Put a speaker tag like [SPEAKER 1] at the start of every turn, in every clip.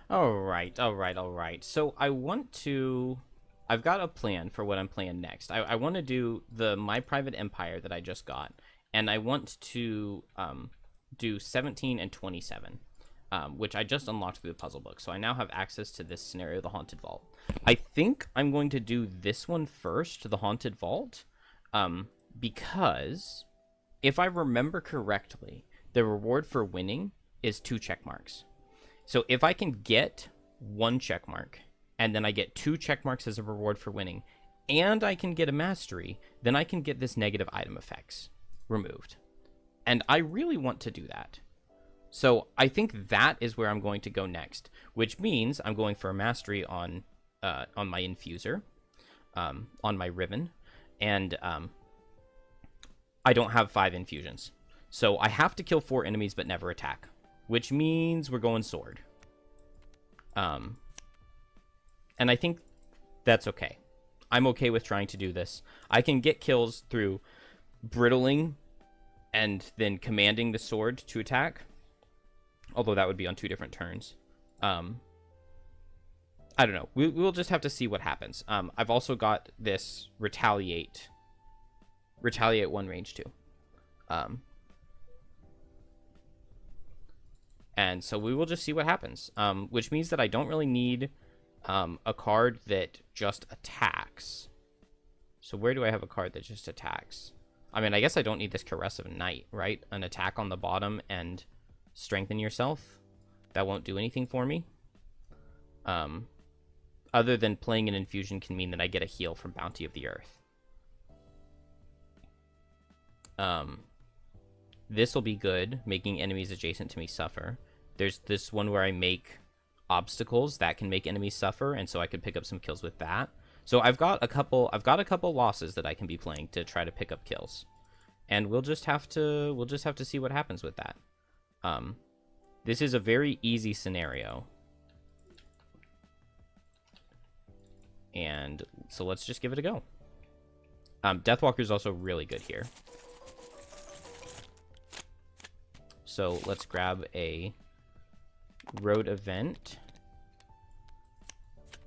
[SPEAKER 1] All right. So I've got a plan for what I'm playing next. I want to do the My Private Empire that I just got, and I want to do 17 and 27, which I just unlocked through the puzzle book. So I now have access to this scenario, the Haunted Vault. I think I'm going to do this one first, the Haunted Vault, because if I remember correctly, the reward for winning is 2 check marks. So if I can get 1 check mark, and then I get 2 check marks as a reward for winning, and I can get a mastery, then I can get this negative item effects removed. And I really want to do that. So I think that is where I'm going to go next, which means I'm going for a mastery on my infuser, on my Riven, and I don't have 5 infusions. So I have to kill 4 enemies but never attack, which means we're going sword. And I think that's okay. I'm okay with trying to do this. I can get kills through brittling and then commanding the sword to attack, although that would be on 2 different turns. I don't know. We'll just have to see what happens. I've also got this retaliate 1 range 2. And so we will just see what happens, which means that I don't really need a card that just attacks. So where do I have a card that just attacks? I mean, I guess I don't need this Caress of Night, right? An attack on the bottom and strengthen yourself. That won't do anything for me. Other than playing an infusion can mean that I get a heal from Bounty of the Earth. This will be good, making enemies adjacent to me suffer. There's this one where I make obstacles that can make enemies suffer, and so I could pick up some kills with that. So I've got a couple losses that I can be playing to try to pick up kills. And we'll just have to see what happens with that. This is a very easy scenario. And so let's just give it a go. Deathwalker is also really good here. So let's grab a road event.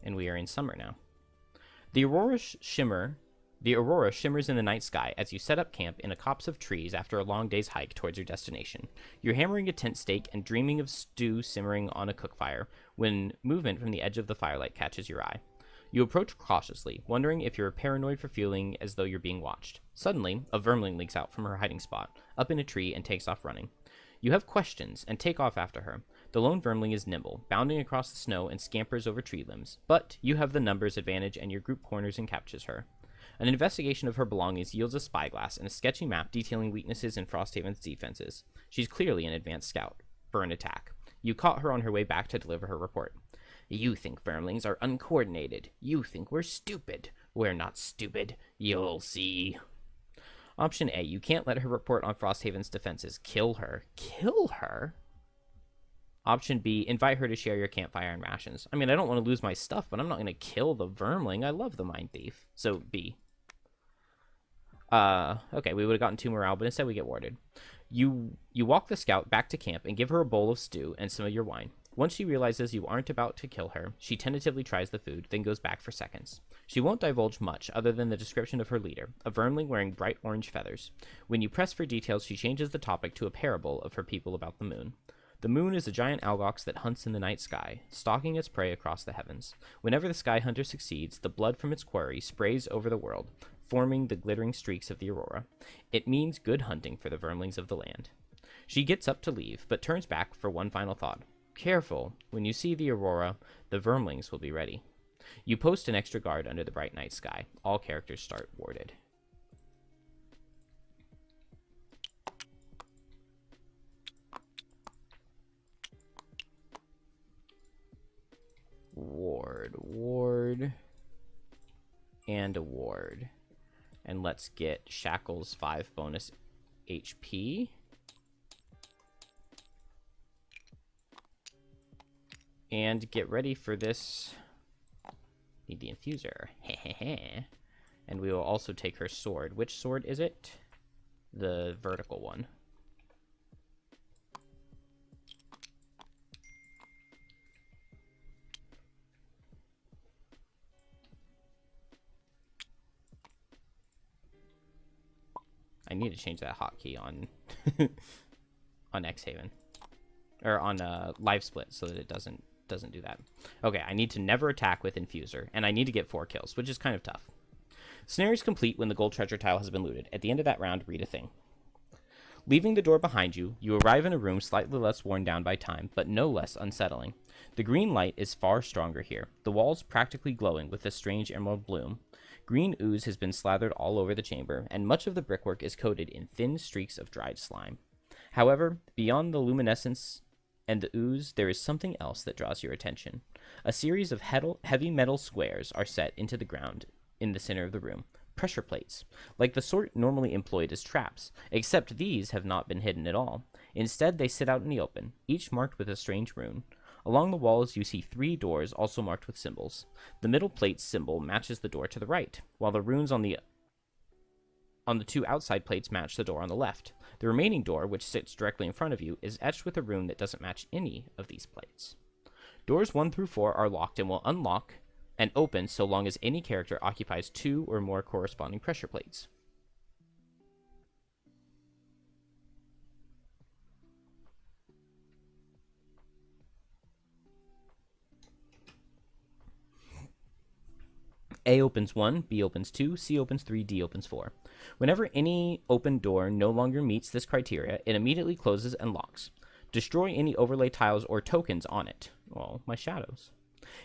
[SPEAKER 1] And we are in summer now. The aurora shimmers in the night sky as you set up camp in a copse of trees after a long day's hike towards your destination. You're hammering a tent stake and dreaming of stew simmering on a cook fire when movement from the edge of the firelight catches your eye. You approach cautiously, wondering if you're paranoid for feeling as though you're being watched. Suddenly, a vermling leaks out from her hiding spot, up in a tree, and takes off running. You have questions and take off after her. The lone vermling is nimble, bounding across the snow and scampers over tree limbs, but you have the numbers advantage and your group corners and captures her. An investigation of her belongings yields a spyglass and a sketchy map detailing weaknesses in Frosthaven's defenses. She's clearly an advanced scout for an attack. You caught her on her way back to deliver her report. You think vermlings are uncoordinated. You think we're stupid. We're not stupid. You'll see. Option A, you can't let her report on Frosthaven's defenses. Kill her. Kill her? Option B, invite her to share your campfire and rations. I mean, I don't want to lose my stuff, but I'm not going to kill the vermling. I love the Mind Thief. So, B. Okay, we would have gotten 2 morale, but instead we get warded. You walk the scout back to camp and give her a bowl of stew and some of your wine. Once she realizes you aren't about to kill her, she tentatively tries the food, then goes back for seconds. She won't divulge much other than the description of her leader, a vermling wearing bright orange feathers. When you press for details, she changes the topic to a parable of her people about the moon. The moon is a giant algox that hunts in the night sky, stalking its prey across the heavens. Whenever the sky hunter succeeds, the blood from its quarry sprays over the world, forming the glittering streaks of the aurora. It means good hunting for the vermlings of the land. She gets up to leave, but turns back for one final thought. Careful, when you see the aurora, the vermlings will be ready. You post an extra guard under the bright night sky. All characters start warded. Ward, and a ward. And let's get Shackles 5 bonus HP. And get ready for this. Need the infuser. And we will also take her sword. Which sword is it? The vertical one. I need to change that hotkey on on Xhaven. Or on Live Split so that it doesn't do that. Okay, I need to never attack with Infuser, and I need to get 4 kills, which is kind of tough. Scenario is complete when the gold treasure tile has been looted. At the end of that round, read a thing. Leaving the door behind you, you arrive in a room slightly less worn down by time, but no less unsettling. The green light is far stronger here, the walls practically glowing with a strange emerald bloom. Green ooze has been slathered all over the chamber, and much of the brickwork is coated in thin streaks of dried slime. However, beyond the luminescence and the ooze, there is something else that draws your attention. A series of heavy metal squares are set into the ground in the center of the room. Pressure plates, like the sort normally employed as traps, except these have not been hidden at all. Instead, they sit out in the open, each marked with a strange rune. Along the walls, you see 3 doors also marked with symbols. The middle plate's symbol matches the door to the right, while the runes on the 2 outside plates match the door on the left. The remaining door, which sits directly in front of you, is etched with a rune that doesn't match any of these plates. Doors 1 through 4 are locked and will unlock and open so long as any character occupies 2 or more corresponding pressure plates. A opens 1, B opens 2, C opens 3, D opens 4. Whenever any open door no longer meets this criteria, it immediately closes and locks. Destroy any overlay tiles or tokens on it. Well, my shadows.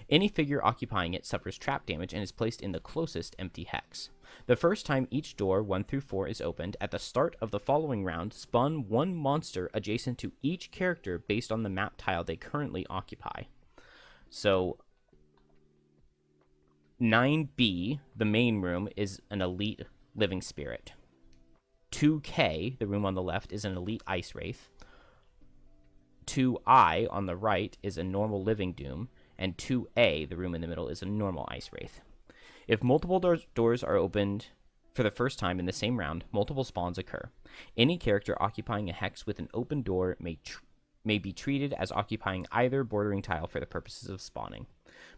[SPEAKER 1] Any figure occupying it suffers trap damage and is placed in the closest empty hex. The first time each door 1 through 4 is opened, at the start of the following round, spawn 1 monster adjacent to each character based on the map tile they currently occupy. So 9B, the main room, is an elite living spirit. 2K, the room on the left, is an elite ice wraith. 2I on the right is a normal living doom, and 2A, the room in the middle, is a normal ice wraith. If multiple doors are opened for the first time in the same round, multiple spawns occur. Any character occupying a hex with an open door may be treated as occupying either bordering tile for the purposes of spawning.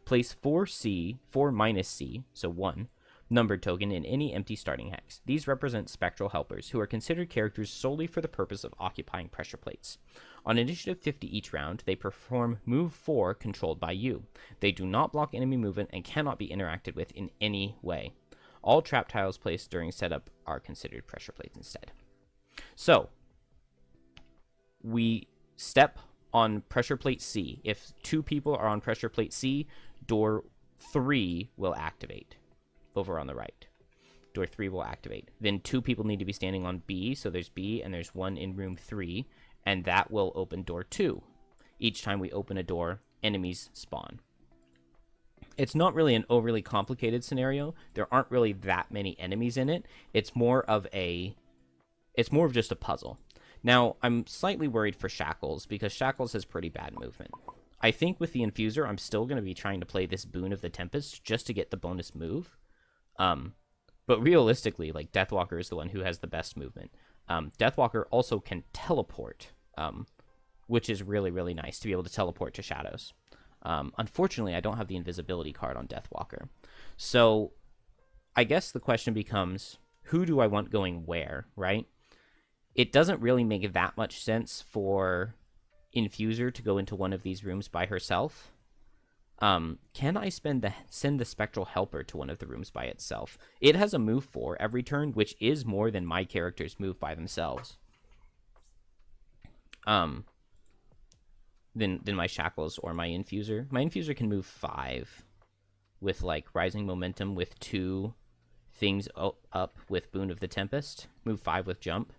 [SPEAKER 1] Place 4-C, so 1, numbered token in any empty starting hex. These represent spectral helpers, who are considered characters solely for the purpose of occupying pressure plates. On initiative 50 each round, they perform move 4 controlled by you. They do not block enemy movement and cannot be interacted with in any way. All trap tiles placed during setup are considered pressure plates instead. So, we step on pressure plate C. If 2 people are on pressure plate C, door 3 will activate over on the right. Door 3 will activate. Then 2 people need to be standing on B, so there's B and there's 1 in room 3, and that will open door 2. Each time we open a door, enemies spawn. It's not really an overly complicated scenario. There aren't really that many enemies in it. It's more of just a puzzle. Now, I'm slightly worried for Shackles, because Shackles has pretty bad movement. I think with the Infuser, I'm still going to be trying to play this Boon of the Tempest just to get the bonus move. But realistically, like, Deathwalker is the one who has the best movement. Deathwalker also can teleport, which is really, really nice to be able to teleport to shadows. Unfortunately, I don't have the invisibility card on Deathwalker. So, I guess the question becomes, who do I want going where, right? It doesn't really make that much sense for Infuser to go into one of these rooms by herself. Can I send the Spectral Helper to one of the rooms by itself? It has a move 4 every turn, which is more than my characters move by themselves. Than my Shackles or my Infuser. My Infuser can move 5 with, like, Rising Momentum with 2 things up with Boon of the Tempest. Move 5 with Jump.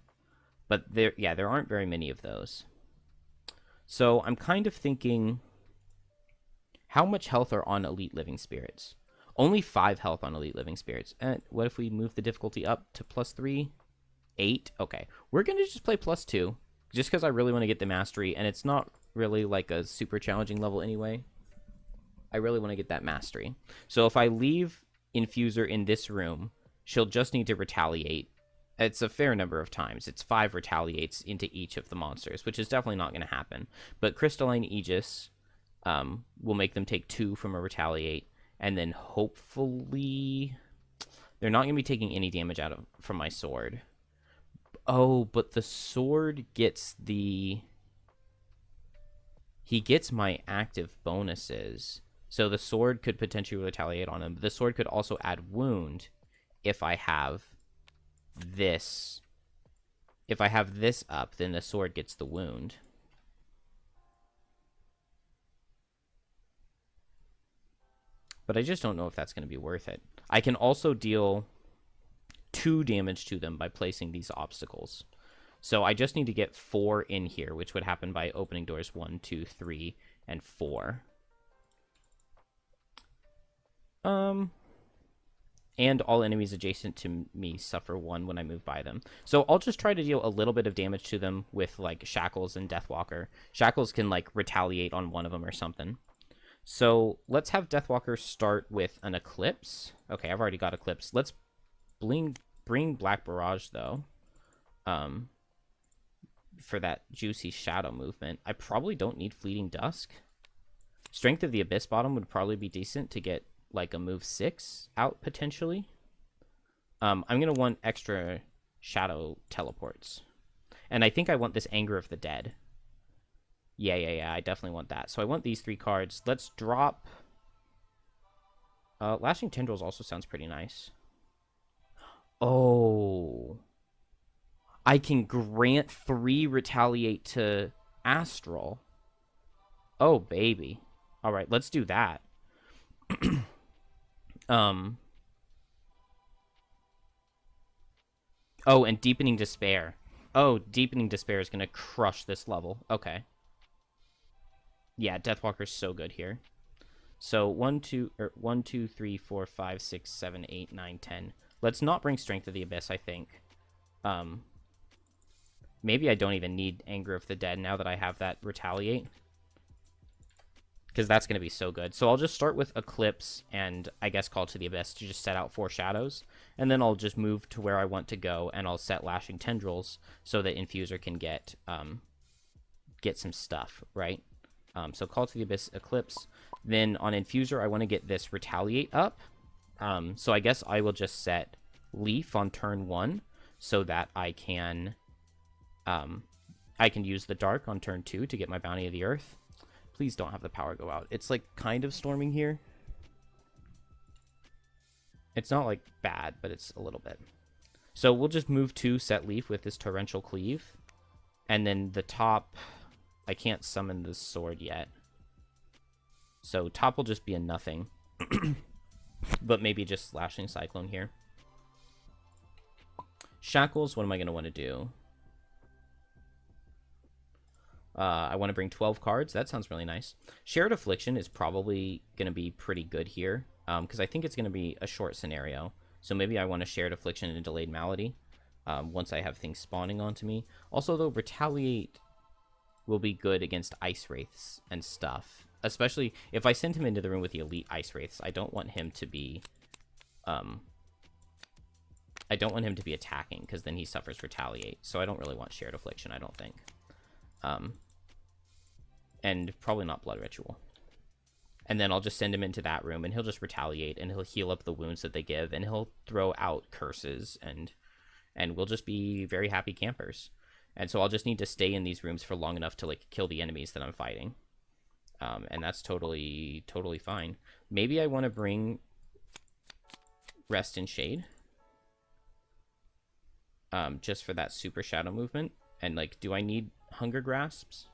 [SPEAKER 1] But there aren't very many of those. So I'm kind of thinking, how much health are on Elite Living Spirits? Only 5 health on Elite Living Spirits. What if we move the difficulty up to +3? 8? Okay. We're going to just play +2, just because I really want to get the Mastery, and it's not really like a super challenging level anyway. I really want to get that Mastery. So if I leave Infuser in this room, she'll just need to retaliate. It's a fair number of times. It's 5 retaliates into each of the monsters, which is definitely not going to happen. But Crystalline Aegis will make them take 2 from a retaliate, and then hopefully they're not going to be taking any damage from my sword. Oh, but the sword gets the... He gets my active bonuses. So the sword could potentially retaliate on him. The sword could also add wound if I have this. If I have this up, then the sword gets the wound. But I just don't know if that's going to be worth it. I can also deal 2 damage to them by placing these obstacles. So I just need to get 4 in here, which would happen by opening doors 1, 2, 3, and 4. And all enemies adjacent to me suffer 1 when I move by them. So I'll just try to deal a little bit of damage to them with, like, Shackles and Deathwalker. Shackles can, like, retaliate on one of them or something. So let's have Deathwalker start with an Eclipse. Okay, I've already got Eclipse. Let's bring Black Barrage, though, for that juicy shadow movement. I probably don't need Fleeting Dusk. Strength of the Abyss bottom would probably be decent to get, like, a move 6 out, potentially. I'm going to want extra shadow teleports. And I think I want this Anger of the Dead. Yeah, I definitely want that. So I want these 3 cards. Let's drop... Lashing Tendrils also sounds pretty nice. Oh. I can grant 3 Retaliate to Astral. Oh, baby. Alright, let's do that. Oh, and Deepening Despair. Oh, Deepening Despair is going to crush this level. Okay. Yeah, Deathwalker's so good here. So 1, 2, 3, 4, 5, 6, 7, 8, 9, 10. Let's not bring Strength of the Abyss, I think. Maybe I don't even need Anger of the Dead now that I have that Retaliate. Because that's going to be so good. So I'll just start with Eclipse and, I guess, Call to the Abyss to just set out 4 shadows. And then I'll just move to where I want to go, and I'll set Lashing Tendrils so that Infuser can get some stuff, right? So Call to the Abyss, Eclipse. Then on Infuser, I want to get this Retaliate up. So I guess I will just set Leaf on turn 1 so that I can use the Dark on turn 2 to get my Bounty of the Earth. Please don't have the power go out. It's, like, kind of storming here. It's not, like, bad, but it's a little bit. So we'll just move to set Leaf with this Torrential Cleave. And then the top... I can't summon this sword yet. So top will just be a nothing. But maybe just Slashing Cyclone here. Shackles, what am I going to want to do? I want to bring 12 cards. That sounds really nice. Shared Affliction is probably going to be pretty good here. Because I think it's going to be a short scenario. So maybe I want a Shared Affliction and Delayed Malady. Once I have things spawning onto me. Also, though, Retaliate will be good against Ice Wraiths and stuff. Especially if I send him into the room with the Elite Ice Wraiths. I don't want him to be... attacking, because then he suffers Retaliate. So I don't really want Shared Affliction, I don't think. And probably not Blood Ritual. And then I'll just send him into that room, and he'll just retaliate, and he'll heal up the wounds that they give, and he'll throw out curses, and we'll just be very happy campers. And so I'll just need to stay in these rooms for long enough to, like, kill the enemies that I'm fighting. And that's totally fine. Maybe I want to bring Rest and Shade. Just for that super shadow movement. And, like, do I need Hunger Grasps?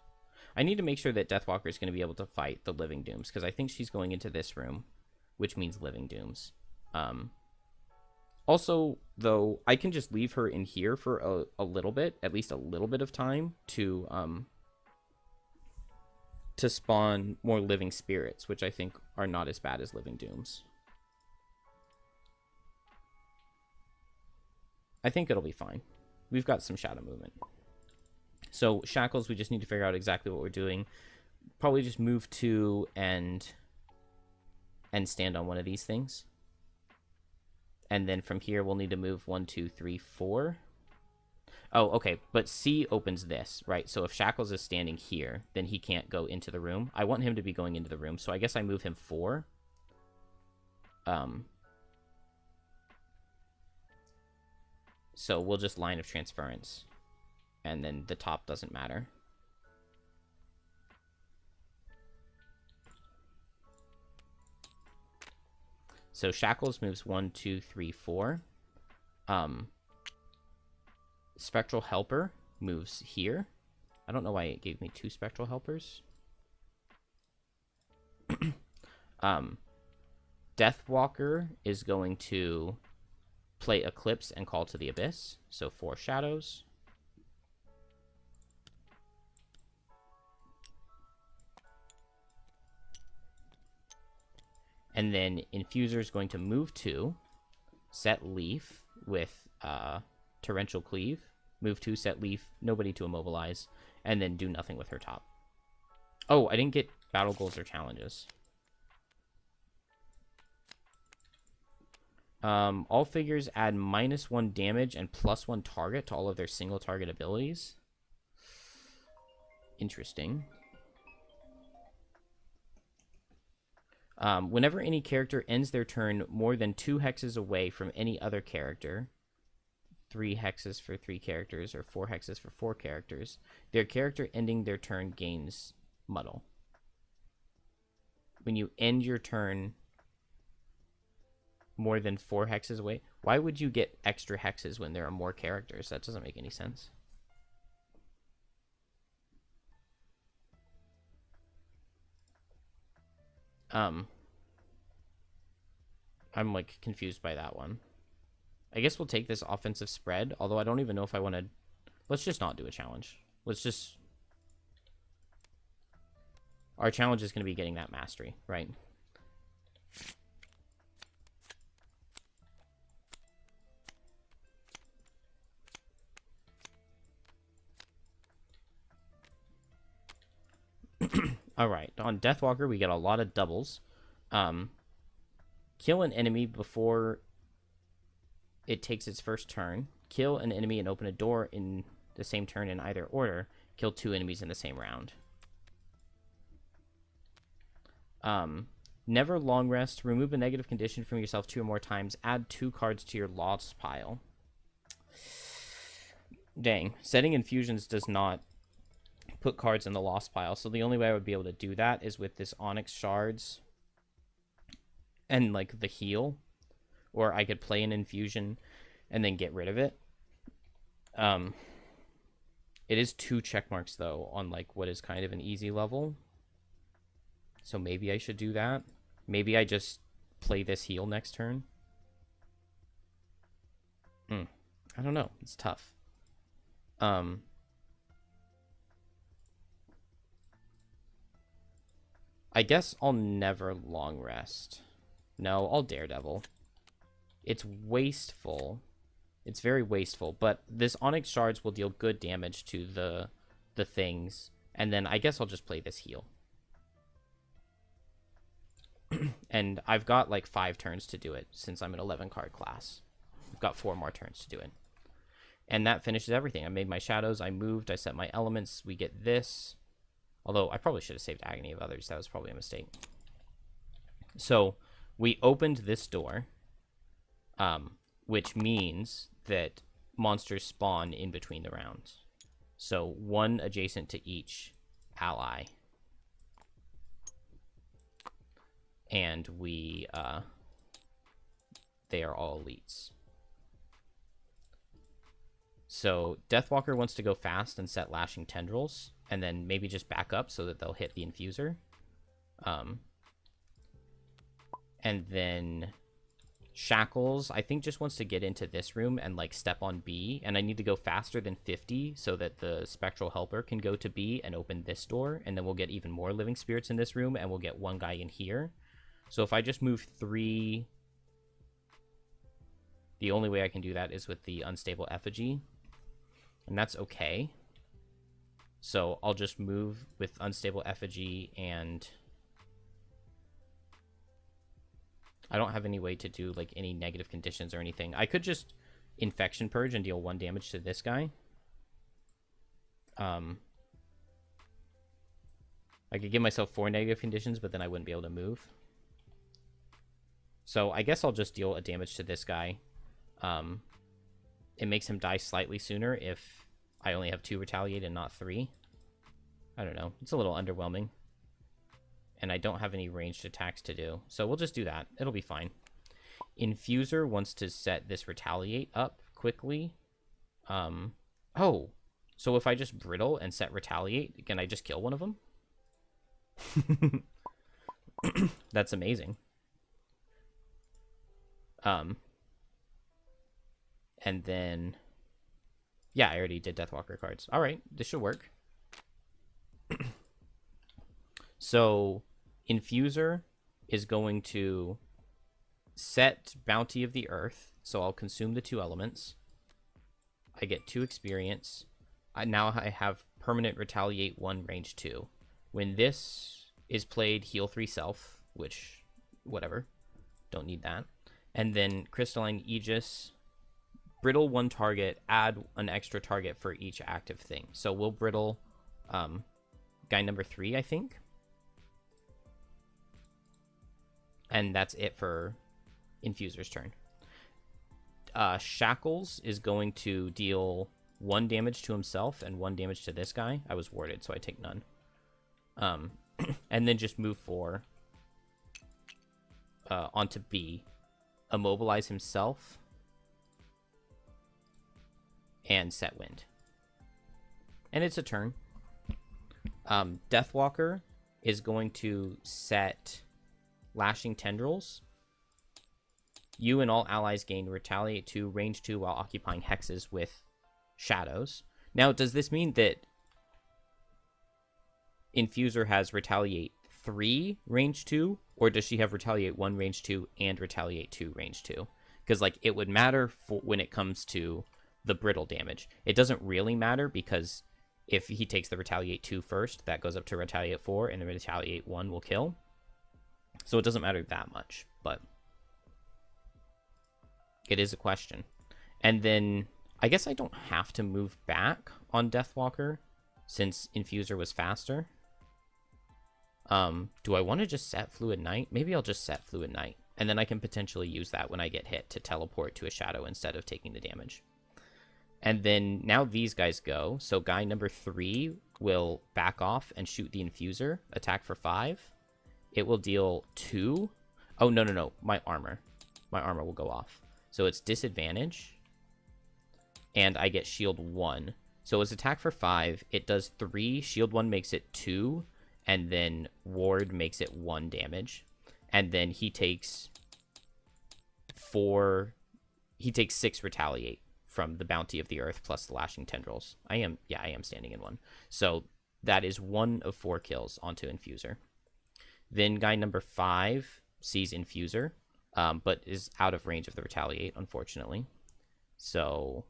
[SPEAKER 1] I need to make sure that Deathwalker is going to be able to fight the Living Dooms, because I think she's going into this room, which means Living Dooms. Also, though, I can just leave her in here for a little bit, at least a little bit of time, to spawn more Living Spirits, which I think are not as bad as Living Dooms. I think it'll be fine. We've got some shadow movement. So Shackles, we just need to figure out exactly what we're doing. Probably just move to and stand on one of these things. And then from here, we'll need to move 1, 2, 3, 4. Oh, okay. But C opens this, right? So if Shackles is standing here, then he can't go into the room. I want him to be going into the room. So I guess I move him 4. So we'll just line of transference. And then the top doesn't matter. So Shackles moves 1, 2, 3, 4. Spectral Helper moves here. I don't know why it gave me 2 Spectral Helpers. Deathwalker is going to play Eclipse and Call to the Abyss. So 4 shadows. And then Infuser is going to move 2, set Leaf with Torrential Cleave. Move 2, set Leaf, nobody to immobilize, and then do nothing with her top. Oh, I didn't get battle goals or challenges. All figures add -1 damage and +1 target to all of their single target abilities. Interesting. Whenever any character ends their turn more than 2 hexes away from any other character, 3 hexes for 3 characters or 4 hexes for 4 characters, their character ending their turn gains Muddle. When you end your turn more than 4 hexes away, why would you get extra hexes when there are more characters? That doesn't make any sense. I'm like confused by that one. I guess we'll take this offensive spread, although I don't even know if I want to. Let's just not do a challenge. Let's just. Our challenge is going to be getting that mastery, right? All right, on Deathwalker, we get a lot of doubles. Kill an enemy before it takes its first turn. Kill an enemy and open a door in the same turn in either order. Kill 2 enemies in the same round. Never long rest. Remove a negative condition from yourself 2 or more times. Add 2 cards to your lost pile. Dang. Setting infusions does not put cards in the lost pile, so the only way I would be able to do that is with this Onyx Shards and like the heal, or I could play an infusion and then get rid of it. It is 2 check marks though on like what is kind of an easy level, so maybe I should do that. Maybe I just play this heal next turn. I don't know, it's tough. I guess I'll never long rest. No, I'll Daredevil. It's wasteful. It's very wasteful, but this Onyx Shards will deal good damage to the things, and then I guess I'll just play this heal. And I've got like 5 turns to do it since I'm an 11 card class. I've got 4 more turns to do it. And that finishes everything. I made my shadows, I moved, I set my elements, we get this. Although I probably should have saved Agony of Others. That was probably a mistake. So we opened this door, which means that monsters spawn in between the rounds. So 1 adjacent to each ally. And we, they are all elites. So Deathwalker wants to go fast and set Lashing Tendrils, and then maybe just back up so that they'll hit the Infuser. And then Shackles, I think, just wants to get into this room and like step on B, and I need to go faster than 50 so that the Spectral Helper can go to B and open this door, and then we'll get even more Living Spirits in this room, and we'll get 1 guy in here. So if I just move 3, the only way I can do that is with the Unstable Effigy, and that's okay. So I'll just move with Unstable Effigy, and I don't have any way to do like any negative conditions or anything. I could just Infection Purge and deal 1 damage to this guy. I could give myself 4 negative conditions, but then I wouldn't be able to move. So I guess I'll just deal a damage to this guy. it makes him die slightly sooner if I only have 2 retaliate and not 3. I don't know. It's a little underwhelming. And I don't have any ranged attacks to do. So we'll just do that. It'll be fine. Infuser wants to set this retaliate up quickly. Oh, so if I just brittle and set retaliate, can I just kill one of them? That's amazing. And then, yeah, I already did Deathwalker cards. All right, this should work. So, Infuser is going to set Bounty of the Earth. So I'll consume the 2 elements. I get 2 experience. Now I have permanent retaliate 1, range 2. When this is played, heal 3 self, which, whatever. Don't need that. And then Crystalline Aegis, brittle 1 target, add an extra target for each active thing. So we'll brittle guy number 3, I think. And that's it for Infuser's turn. Shackles is going to deal 1 damage to himself and 1 damage to this guy. I was warded, so I take none. And then just move 4 onto B. Immobilize himself. And set wind. And it's a turn. Deathwalker is going to set Lashing Tendrils. You and all allies gain retaliate 2, range 2 while occupying hexes with shadows. Now, does this mean that Infuser has retaliate 3, range 2? Or does she have retaliate 1, range 2, and retaliate 2, range 2? Because, like, it would matter for when it comes to the brittle damage. It doesn't really matter because if he takes the retaliate 2 first, that goes up to retaliate 4, and the retaliate 1 will kill. So it doesn't matter that much, but it is a question. And then I guess I don't have to move back on Deathwalker since Infuser was faster. Do I want to just set Fluid Night? Maybe I'll just set Fluid Night, and then I can potentially use that when I get hit to teleport to a shadow instead of taking the damage. And then now these guys go. So guy number 3 will back off and shoot the Infuser. Attack for 5. It will deal 2. Oh, no. My armor. My armor will go off. So it's disadvantage. And I get shield 1. So it's attack for 5. It does 3. Shield 1 makes it 2. And then ward makes it 1 damage. And then he takes 4. He takes 6 retaliate from the Bounty of the Earth plus the Lashing Tendrils. I am standing in 1. So that is 1 of 4 kills onto Infuser. Then guy number 5 sees Infuser, but is out of range of the retaliate, unfortunately. So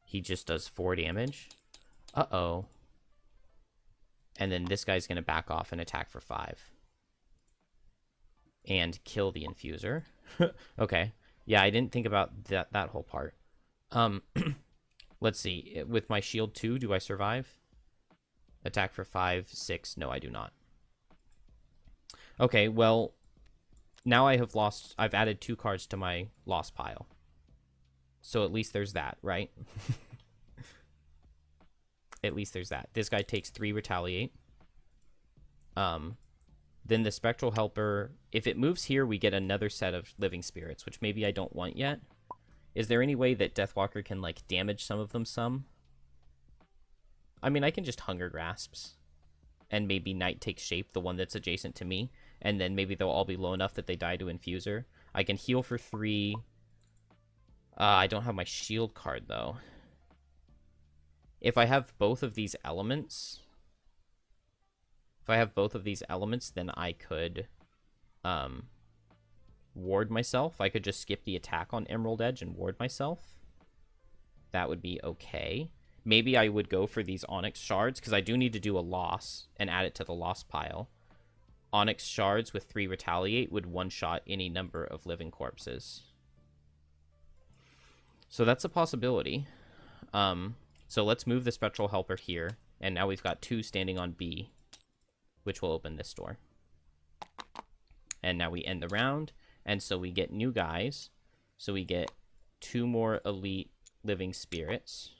[SPEAKER 1] he just does 4 damage. Uh-oh. And then this guy's going to back off and attack for 5. And kill the Infuser. Okay. Yeah, I didn't think about that whole part. Let's see. With my shield 2, do I survive? Attack for 5, 6. No, I do not. Okay, well, now I've added 2 cards to my loss pile. So at least there's that, right? At least there's that. This guy takes 3 retaliate. Then the Spectral Helper, if it moves here, we get another set of Living Spirits, which maybe I don't want yet. Is there any way that Deathwalker can, like, damage some of them some? I mean, I can just Hunger Grasps. And maybe Night takes shape, the one that's adjacent to me. And then maybe they'll all be low enough that they die to Infuser. I can heal for 3. I don't have my shield card, though. If I have both of these elements... then I could ward myself. I could just skip the attack on Emerald Edge and ward myself. That would be okay. Maybe I would go for these Onyx Shards, because I do need to do a loss and add it to the loss pile. Onyx Shards with 3 retaliate would one-shot any number of living corpses. So that's a possibility. So let's move the Spectral Helper here, and now we've got 2 standing on B, which will open this door. And now we end the round, and so we get new guys. So we get 2 more elite living spirits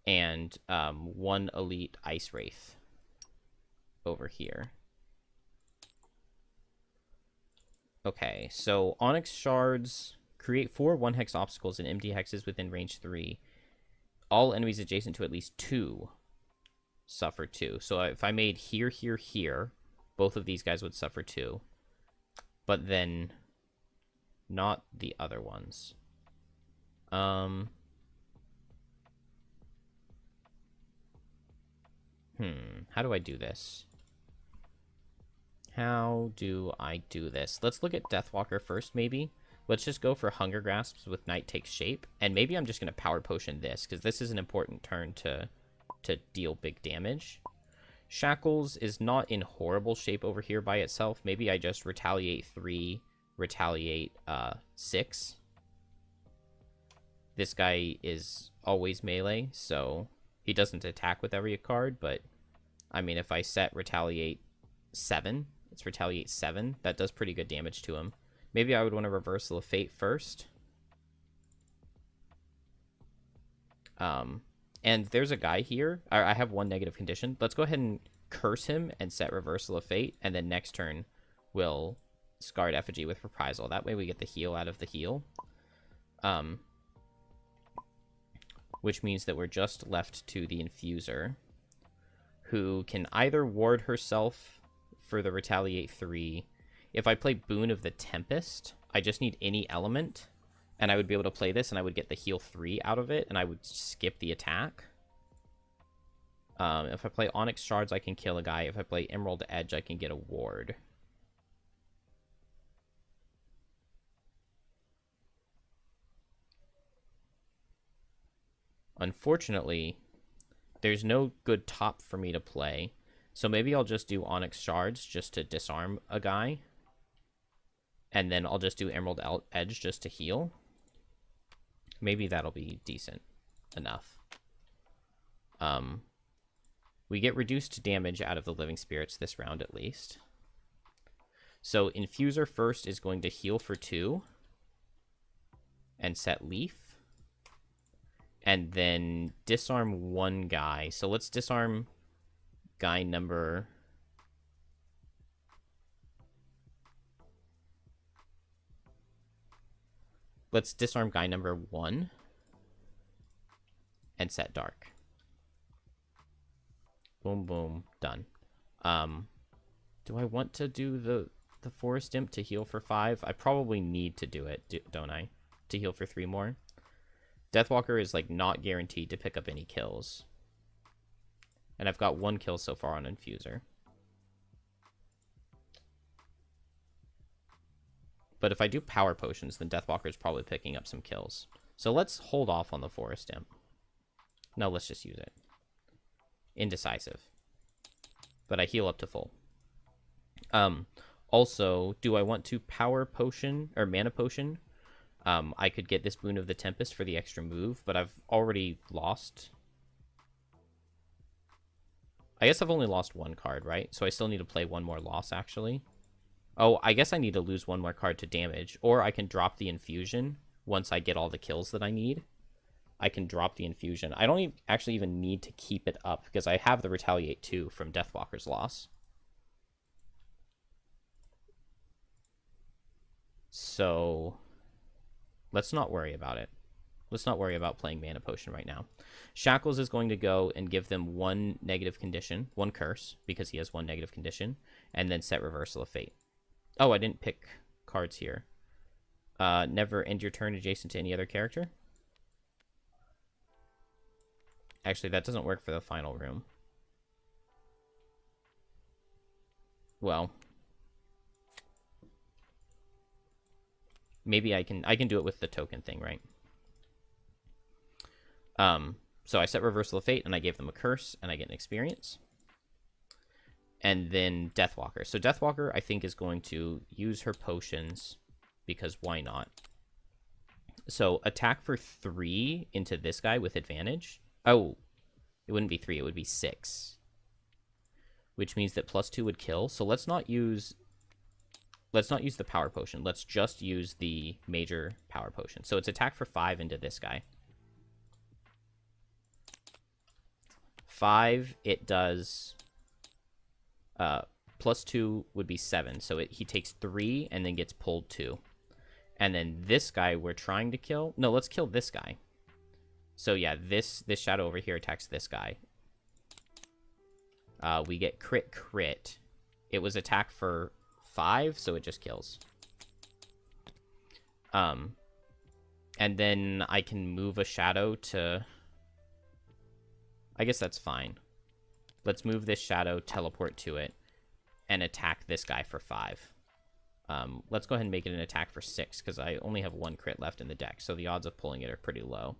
[SPEAKER 1] and 1 elite ice wraith over here. Okay, so onyx shards create 4 1-hex obstacles and empty hexes within range 3. All enemies adjacent to at least 2 suffer 2. So if I made here, here, here, both of these guys would suffer 2. But then not the other ones. How do I do this? How do I do this? Let's look at Deathwalker first, maybe. Let's just go for Hunger Grasps with Night Takes Shape. And maybe I'm just going to Power Potion this, because this is an important turn to deal big damage. Shackles is not in horrible shape over here by itself. Maybe I just Retaliate 3, Retaliate 6. This guy is always melee, so he doesn't attack with every card, but I mean, if I set Retaliate 7, it's Retaliate 7, that does pretty good damage to him. Maybe I would want to Reversal of Fate first. And there's a guy here. I have 1 negative condition. Let's go ahead and curse him and set Reversal of Fate, and then next turn we'll Scarred Effigy with Reprisal. That way we get the heal out of the heal. Which means that we're just left to the Infuser, who can either ward herself for the Retaliate 3. If I play Boon of the Tempest, I just need any element, and I would be able to play this, and I would get the heal 3 out of it, and I would skip the attack. If I play Onyx Shards, I can kill a guy. If I play Emerald Edge, I can get a ward. Unfortunately, there's no good top for me to play, so maybe I'll just do Onyx Shards just to disarm a guy, and then I'll just do Emerald Edge just to heal. Maybe that'll be decent enough. We get reduced damage out of the Living Spirits this round at least. So Infuser first is going to heal for 2 and set Leaf. And then disarm 1 guy. So let's disarm guy number... Let's disarm guy number 1 and set Dark. Boom, boom, done. Do I want to do the Forest Imp to heal for 5? I probably need to do it, don't I? To heal for 3 more. Deathwalker is, like, not guaranteed to pick up any kills. And I've got 1 kill so far on Infuser. But if I do Power Potions, then Deathwalker is probably picking up some kills. So let's hold off on the Forest Imp. No, let's just use it. Indecisive. But I heal up to full. Also, do I want to Power Potion, or Mana Potion? I could get this Boon of the Tempest for the extra move, but I've already lost. I guess I've only lost 1 card, right? So I still need to play 1 more loss, actually. Oh, I guess I need to lose 1 more card to damage, or I can drop the Infusion once I get all the kills that I need. I can drop the Infusion. I don't actually even need to keep it up, because I have the Retaliate 2 from Deathwalker's loss. So let's not worry about it. Let's not worry about playing Mana Potion right now. Shackles is going to go and give them 1 negative condition, 1 curse, because he has 1 negative condition, and then set Reversal of Fate. Oh, I didn't pick cards here. Never end your turn adjacent to any other character. Actually, that doesn't work for the final room. Well, maybe I can do it with the token thing, right? So I set Reversal of Fate, and I gave them a curse, and I get an experience. And then Deathwalker. So Deathwalker, I think, is going to use her potions, because why not? So attack for 3 into this guy with advantage. Oh, it wouldn't be 3, it would be 6. Which means that +2 would kill. So let's not use let's not use the power potion. Let's just use the major power potion. So it's attack for 5 into this guy. 5, it does +2 would be 7. So he takes 3 and then gets pulled 2. And then this guy we're trying to kill. No, let's kill this guy. So yeah, this shadow over here attacks this guy. We get crit. It was attack for 5, so it just kills. And then I can move a shadow to... I guess that's fine. Let's move this shadow, teleport to it, and attack this guy for 5. Let's go ahead and make it an attack for 6, because I only have 1 crit left in the deck, so the odds of pulling it are pretty low.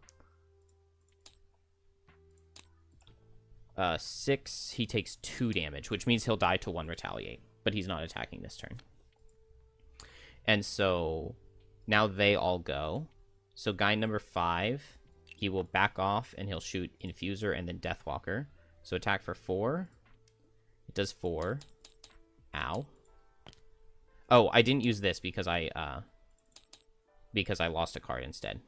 [SPEAKER 1] 6, he takes 2 damage, which means he'll die to 1 retaliate, but he's not attacking this turn. And so now they all go. So guy number 5, he will back off and he'll shoot Infuser and then Deathwalker. So attack for 4. It does 4. Ow. Oh, I didn't use this because I lost a card instead.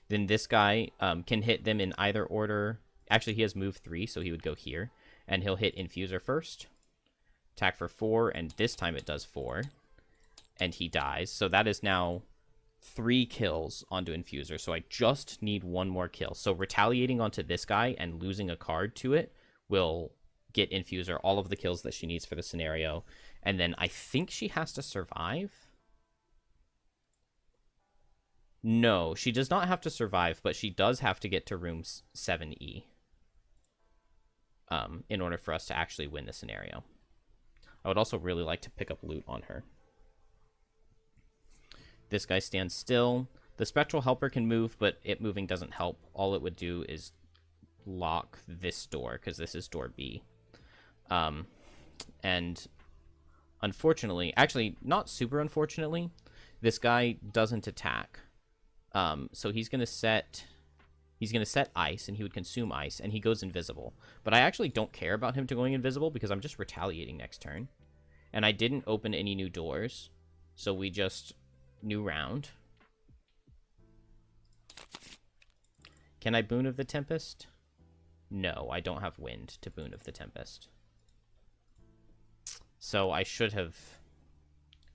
[SPEAKER 1] Then this guy can hit them in either order. Actually, he has move 3, so he would go here. And he'll hit Infuser first. Attack for 4, and this time it does 4. And he dies. So that is now 3 kills onto Infuser. So I just need 1 more kill. So retaliating onto this guy and losing a card to it will get Infuser all of the kills that she needs for the scenario. And then I think she has to survive. No, she does not have to survive, but she does have to get to room 7E. In order for us to actually win the scenario. I would also really like to pick up loot on her. This guy stands still. The Spectral Helper can move, but it moving doesn't help. All it would do is lock this door, because this is door B. And unfortunately, actually, not super unfortunately, this guy doesn't attack. So he's going to set ice, and he would consume ice, and he goes invisible. But I actually don't care about him to going invisible, because I'm just retaliating next turn. And I didn't open any new doors, so we just... new round. Can I Boon of the Tempest? No, I don't have wind to Boon of the Tempest. So I should have...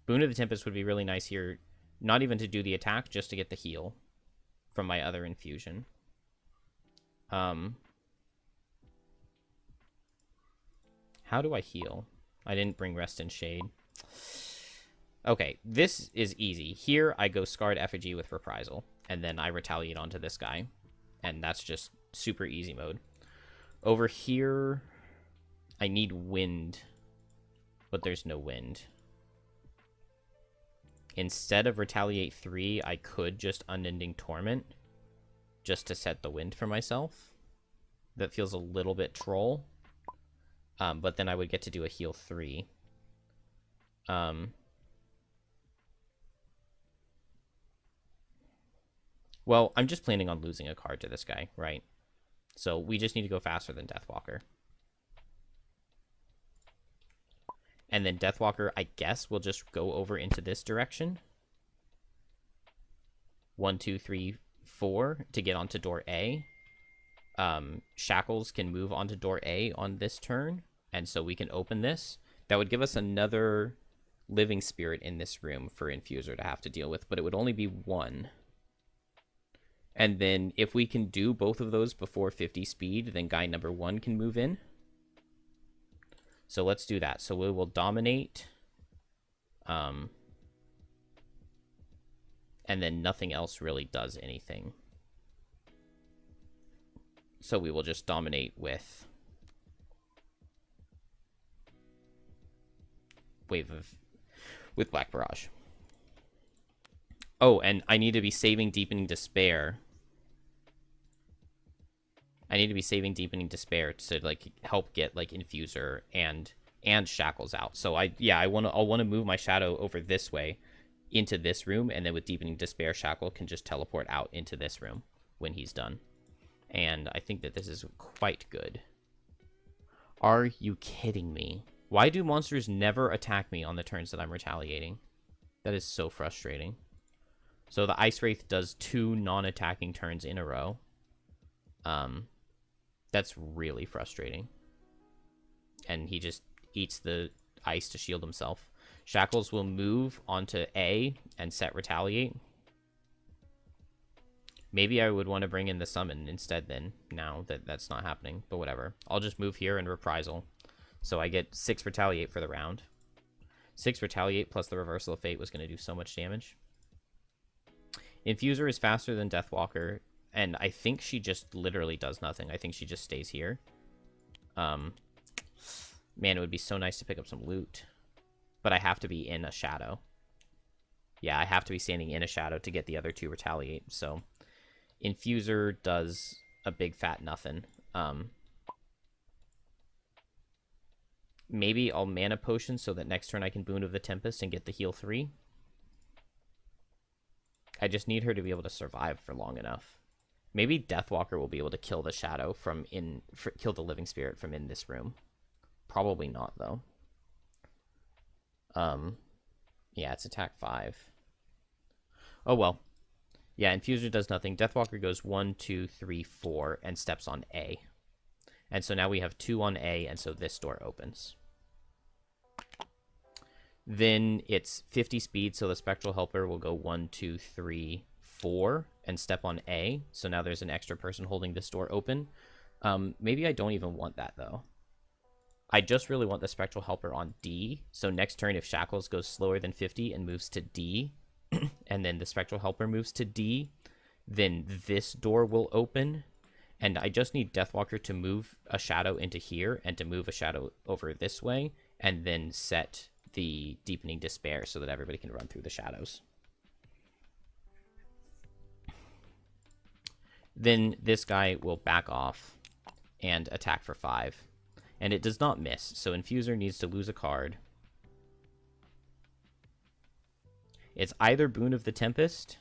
[SPEAKER 1] Boon of the Tempest would be really nice here. Not even to do the attack, just to get the heal from my other infusion. How do I heal? I didn't bring Rest in Shade. Okay, this is easy. Here, I go Scarred Effigy with Reprisal, and then I retaliate onto this guy. And that's just super easy mode. Over here, I need wind, but there's no wind. Instead of Retaliate 3, I could just Unending Torment, just to set the wind for myself. That feels a little bit troll. But then I would get to do a heal 3. Well, I'm just planning on losing a card to this guy, right? So we just need to go faster than Deathwalker. And then Deathwalker, I guess, will just go over into this direction. 1, 2, 3, 4 to get onto door A. Shackles can move onto door A on this turn, and so we can open this. That would give us another living spirit in this room for Infuser to have to deal with, but it would only be 1. And then if we can do both of those before 50 speed, then guy number 1 can move in. So let's do that. So we will dominate. And then nothing else really does anything. So we will just dominate with Black Barrage. Oh, and I need to be saving Deepening Despair. I need to be saving Deepening Despair to like help get like Infuser and Shackles out. So I'll want to move my shadow over this way into this room, and then with Deepening Despair, Shackle can just teleport out into this room when he's done. And I think that this is quite good. Are you kidding me? Why do monsters never attack me on the turns that I'm retaliating? That is so frustrating. So the Ice Wraith does 2 non-attacking turns in a row. That's really frustrating. And he just eats the ice to shield himself. Shackles will move onto A and set Retaliate. Maybe I would want to bring in the summon instead then, now that that's not happening. But whatever. I'll just move here and Reprisal. So I get 6 Retaliate for the round. 6 Retaliate plus the Reversal of Fate was going to do so much damage. Infuser is faster than Deathwalker, and I think she just literally does nothing. I think she just stays here. Man, it would be so nice to pick up some loot. But I have to be in a shadow. Yeah, I have to be standing in a shadow to get the other 2 Retaliate, so... Infuser does a big fat nothing. Maybe I'll Mana Potion so that next turn I can Boon of the Tempest and get the heal 3. I just need her to be able to survive for long enough. Maybe Deathwalker will be able to kill the shadow from kill the living spirit from in this room. Probably not, though. Yeah, it's attack 5. Oh, well. Yeah, Infuser does nothing. Deathwalker goes 1, 2, 3, 4, and steps on A. And so now we have 2 on A, and so this door opens. Then it's 50 speed, so the Spectral Helper will go 1, 2, 3, 4, and step on A. So now there's an extra person holding this door open. Maybe I don't even want that, though. I just really want the Spectral Helper on D. So next turn, if Shackles goes slower than 50 and moves to D, and then the Spectral Helper moves to D, then this door will open. And I just need Deathwalker to move a shadow into here and to move a shadow over this way, and then set the Deepening Despair so that everybody can run through the shadows. Then this guy will back off and attack for 5. And it does not miss, so Infuser needs to lose a card. It's either Boon of the Tempest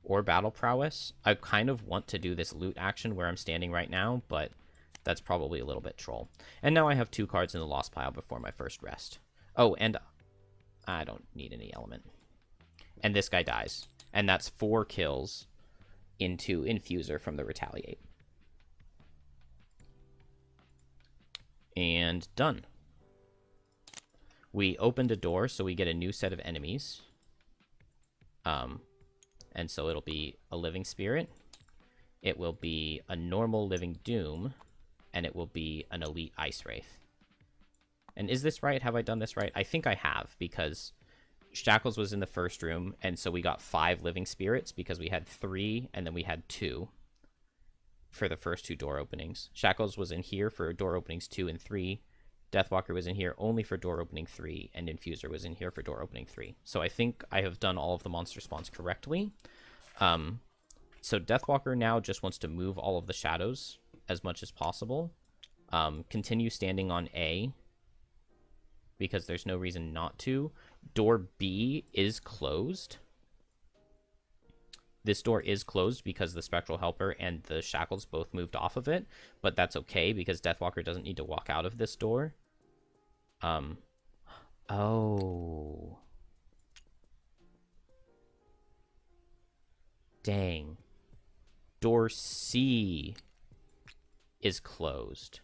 [SPEAKER 1] or Battle Prowess. I kind of want to do this loot action where I'm standing right now, but that's probably a little bit troll. And now I have 2 cards in the lost pile before my first rest. Oh, and I don't need any element. And this guy dies. And that's 4 kills into Infuser from the Retaliate. And done. We opened a door, so we get a new set of enemies. And so it'll be a Living Spirit. It will be a normal Living Doom. And it will be an Elite Ice Wraith. And is this right? Have I done this right? I think I have, because Shackles was in the first room, and so we got 5 Living Spirits, because we had 3, and then we had 2 for the first 2 door openings. Shackles was in here for door openings 2 and 3. Deathwalker was in here only for door opening 3, and Infuser was in here for door opening 3. So I think I have done all of the monster spawns correctly. So Deathwalker now just wants to move all of the shadows as much as possible. Continue standing on A, because there's no reason not to. Door B is closed. This door is closed because the Spectral Helper and the Shackles both moved off of it, but that's okay because Deathwalker doesn't need to walk out of this door. Oh. Dang. Door C is closed.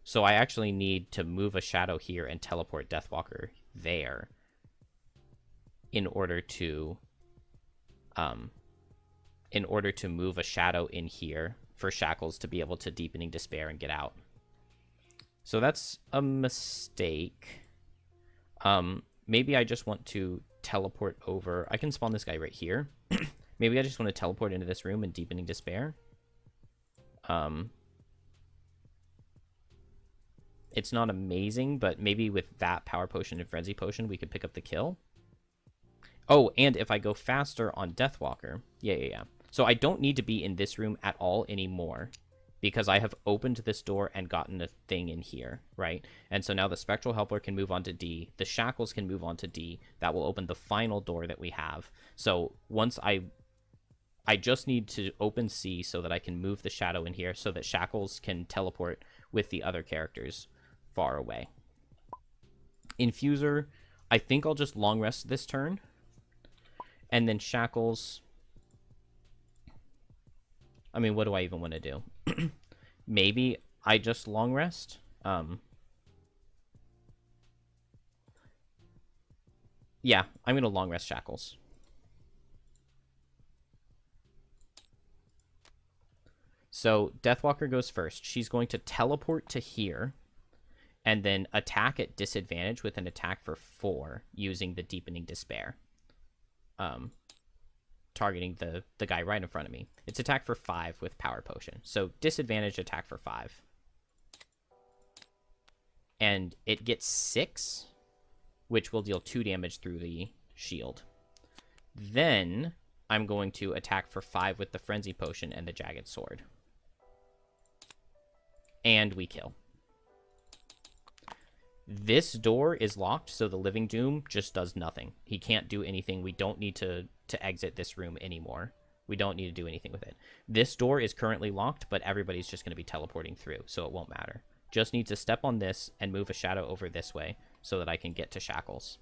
[SPEAKER 1] So I actually need to move a shadow here and teleport Deathwalker there in order to move a shadow in here for Shackles to be able to Deepening Despair and get out. So that's a mistake. Maybe I just want to teleport over. I can spawn this guy right here. Maybe I just want to teleport into this room and Deepening Despair. It's not amazing, but maybe with that Power Potion and Frenzy Potion, we could pick up the kill. Oh, and if I go faster on Deathwalker... Yeah. So I don't need to be in this room at all anymore, because I have opened this door and gotten a thing in here, right? And so now the Spectral Helper can move on to D. The Shackles can move on to D. That will open the final door that we have. So once I just need to open C so that I can move the shadow in here so that Shackles can teleport with the other characters far away. Infuser, I think I'll just long rest this turn. And then Shackles. I mean, what do I even want to do? Maybe I just long rest. Yeah, I'm going to long rest Shackles. So Deathwalker goes first. She's going to teleport to here and then attack at disadvantage with an attack for 4 using the Deepening Despair. Targeting the guy right in front of me. It's attack for 5 with Power Potion. So disadvantage attack for 5. And it gets 6, which will deal 2 damage through the shield. Then I'm going to attack for 5 with the Frenzy Potion and the Jagged Sword. And we kill. This door is locked, so the Living Doom just does nothing. He can't do anything. We don't need to exit this room anymore. We don't need to do anything with it. This door is currently locked, but everybody's just going to be teleporting through, so it won't matter. Just need to step on this and move a shadow over this way so that I can get to Shackles.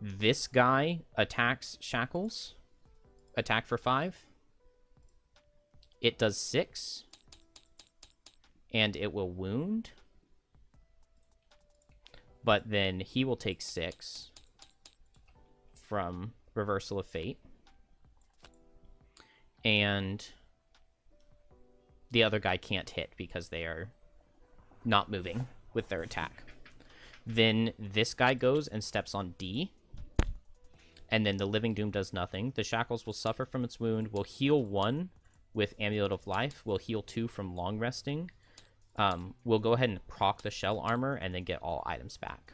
[SPEAKER 1] This guy attacks Shackles. Attack for 5. It does 6. And it will wound. But then he will take 6 from Reversal of Fate. And the other guy can't hit because they are not moving with their attack. Then this guy goes and steps on D. And then the Living Doom does nothing. The Shackles will suffer from its wound. Will heal 1 with Amulet of Life. Will heal 2 from Long Resting. We'll go ahead and proc the Shell Armor and then get all items back.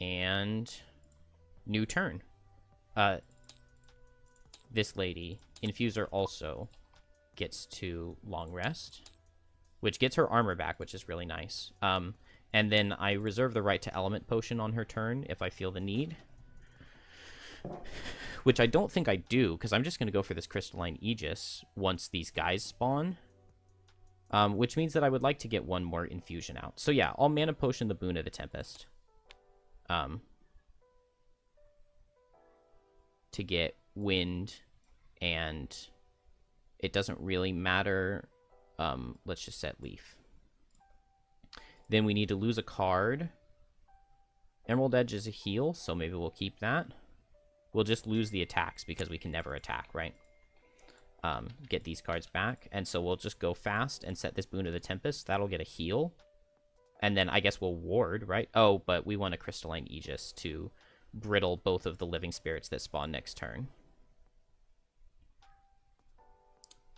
[SPEAKER 1] And new turn. This lady, Infuser, also gets to long rest, which gets her armor back, which is really nice. And then I reserve the right to Element Potion on her turn if I feel the need. Which I don't think I do, because I'm just going to go for this Crystalline Aegis once these guys spawn. Which means that I would like to get one more infusion out. So yeah, I'll Mana Potion the Boon of the Tempest. To get wind, and it doesn't really matter. Let's just set Leaf. Then we need to lose a card. Emerald Edge is a heal, so maybe we'll keep that. We'll just lose the attacks because we can never attack, right? Get these cards back. And so we'll just go fast and set this Boon of the Tempest. That'll get a heal. And then I guess we'll ward, right? Oh, but we want a Crystalline Aegis to brittle both of the living spirits that spawn next turn.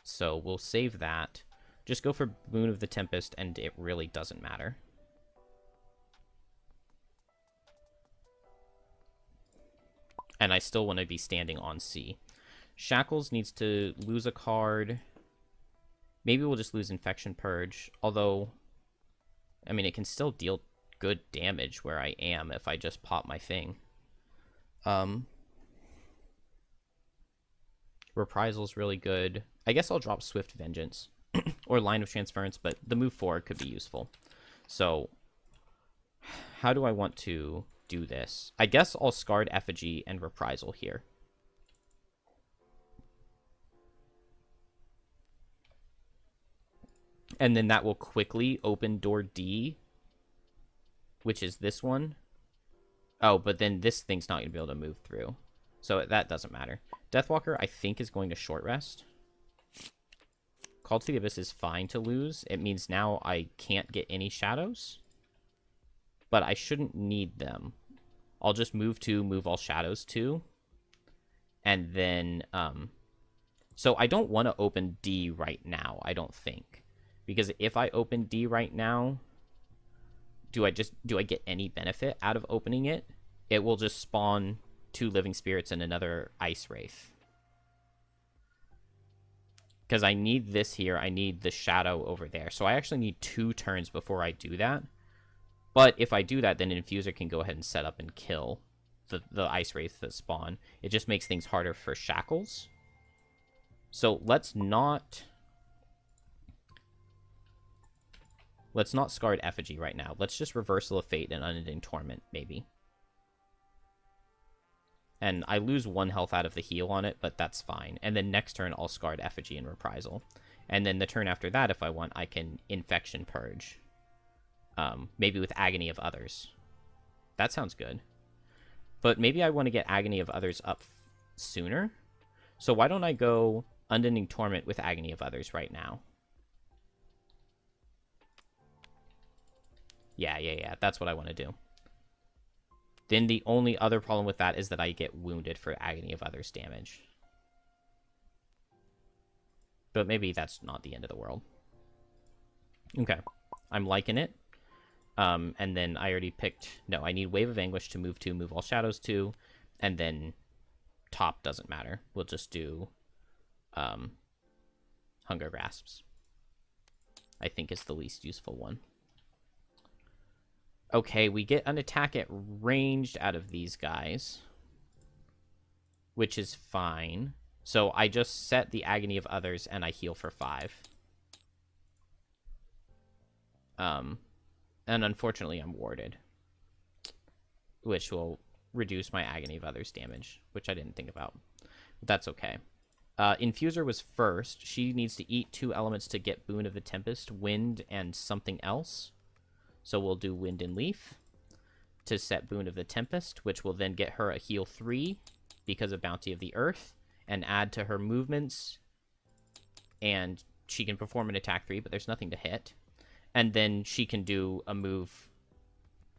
[SPEAKER 1] So we'll save that. Just go for Boon of the Tempest, and it really doesn't matter. And I still want to be standing on C. Shackles needs to lose a card. Maybe we'll just lose Infection Purge. Although, I mean, it can still deal good damage where I am if I just pop my thing. Reprisal's really good. I guess I'll drop Swift Vengeance. Or Line of Transference, but the move forward could be useful. So, how do I want to do this? I guess I'll Scarred Effigy and Reprisal here. And then that will quickly open door D, which is this one. Oh, but then this thing's not going to be able to move through. So that doesn't matter. Deathwalker, I think, is going to short rest. Call to the Abyss is fine to lose. It means now I can't get any shadows. But I shouldn't need them. I'll just move all shadows 2. And then, so I don't want to open D right now, I don't think. Because if I open D right now, do I get any benefit out of opening it? It will just spawn 2 living spirits and another Ice Wraith. Because I need this here, I need the shadow over there. So I actually need 2 turns before I do that. But if I do that, then Infuser can go ahead and set up and kill the Ice Wraiths that spawn. It just makes things harder for Shackles. So let's not Let's not Scarred Effigy right now. Let's just Reversal of Fate and Unending Torment, maybe. And I lose 1 health out of the heal on it, but that's fine. And then next turn, I'll Scarred Effigy and Reprisal. And then the turn after that, if I want, I can Infection Purge. Maybe with Agony of Others. That sounds good. But maybe I want to get Agony of Others up sooner. So why don't I go Unending Torment with Agony of Others right now? Yeah. That's what I want to do. Then the only other problem with that is that I get wounded for Agony of Others damage. But maybe that's not the end of the world. Okay. I'm liking it. And then I already picked... No, I need Wave of Anguish to move 2, move all shadows 2. And then top doesn't matter. We'll just do Hunger Grasps. I think is the least useful one. Okay, we get an attack at ranged out of these guys, which is fine. So I just set the Agony of Others, and I heal for 5. And unfortunately, I'm warded, which will reduce my Agony of Others damage, which I didn't think about. But that's okay. Infuser was first. She needs to eat 2 elements to get Boon of the Tempest, Wind, and something else. So we'll do Wind and Leaf to set Boon of the Tempest, which will then get her a heal 3 because of Bounty of the Earth, and add to her movements, and she can perform an attack 3, but there's nothing to hit. And then she can do a move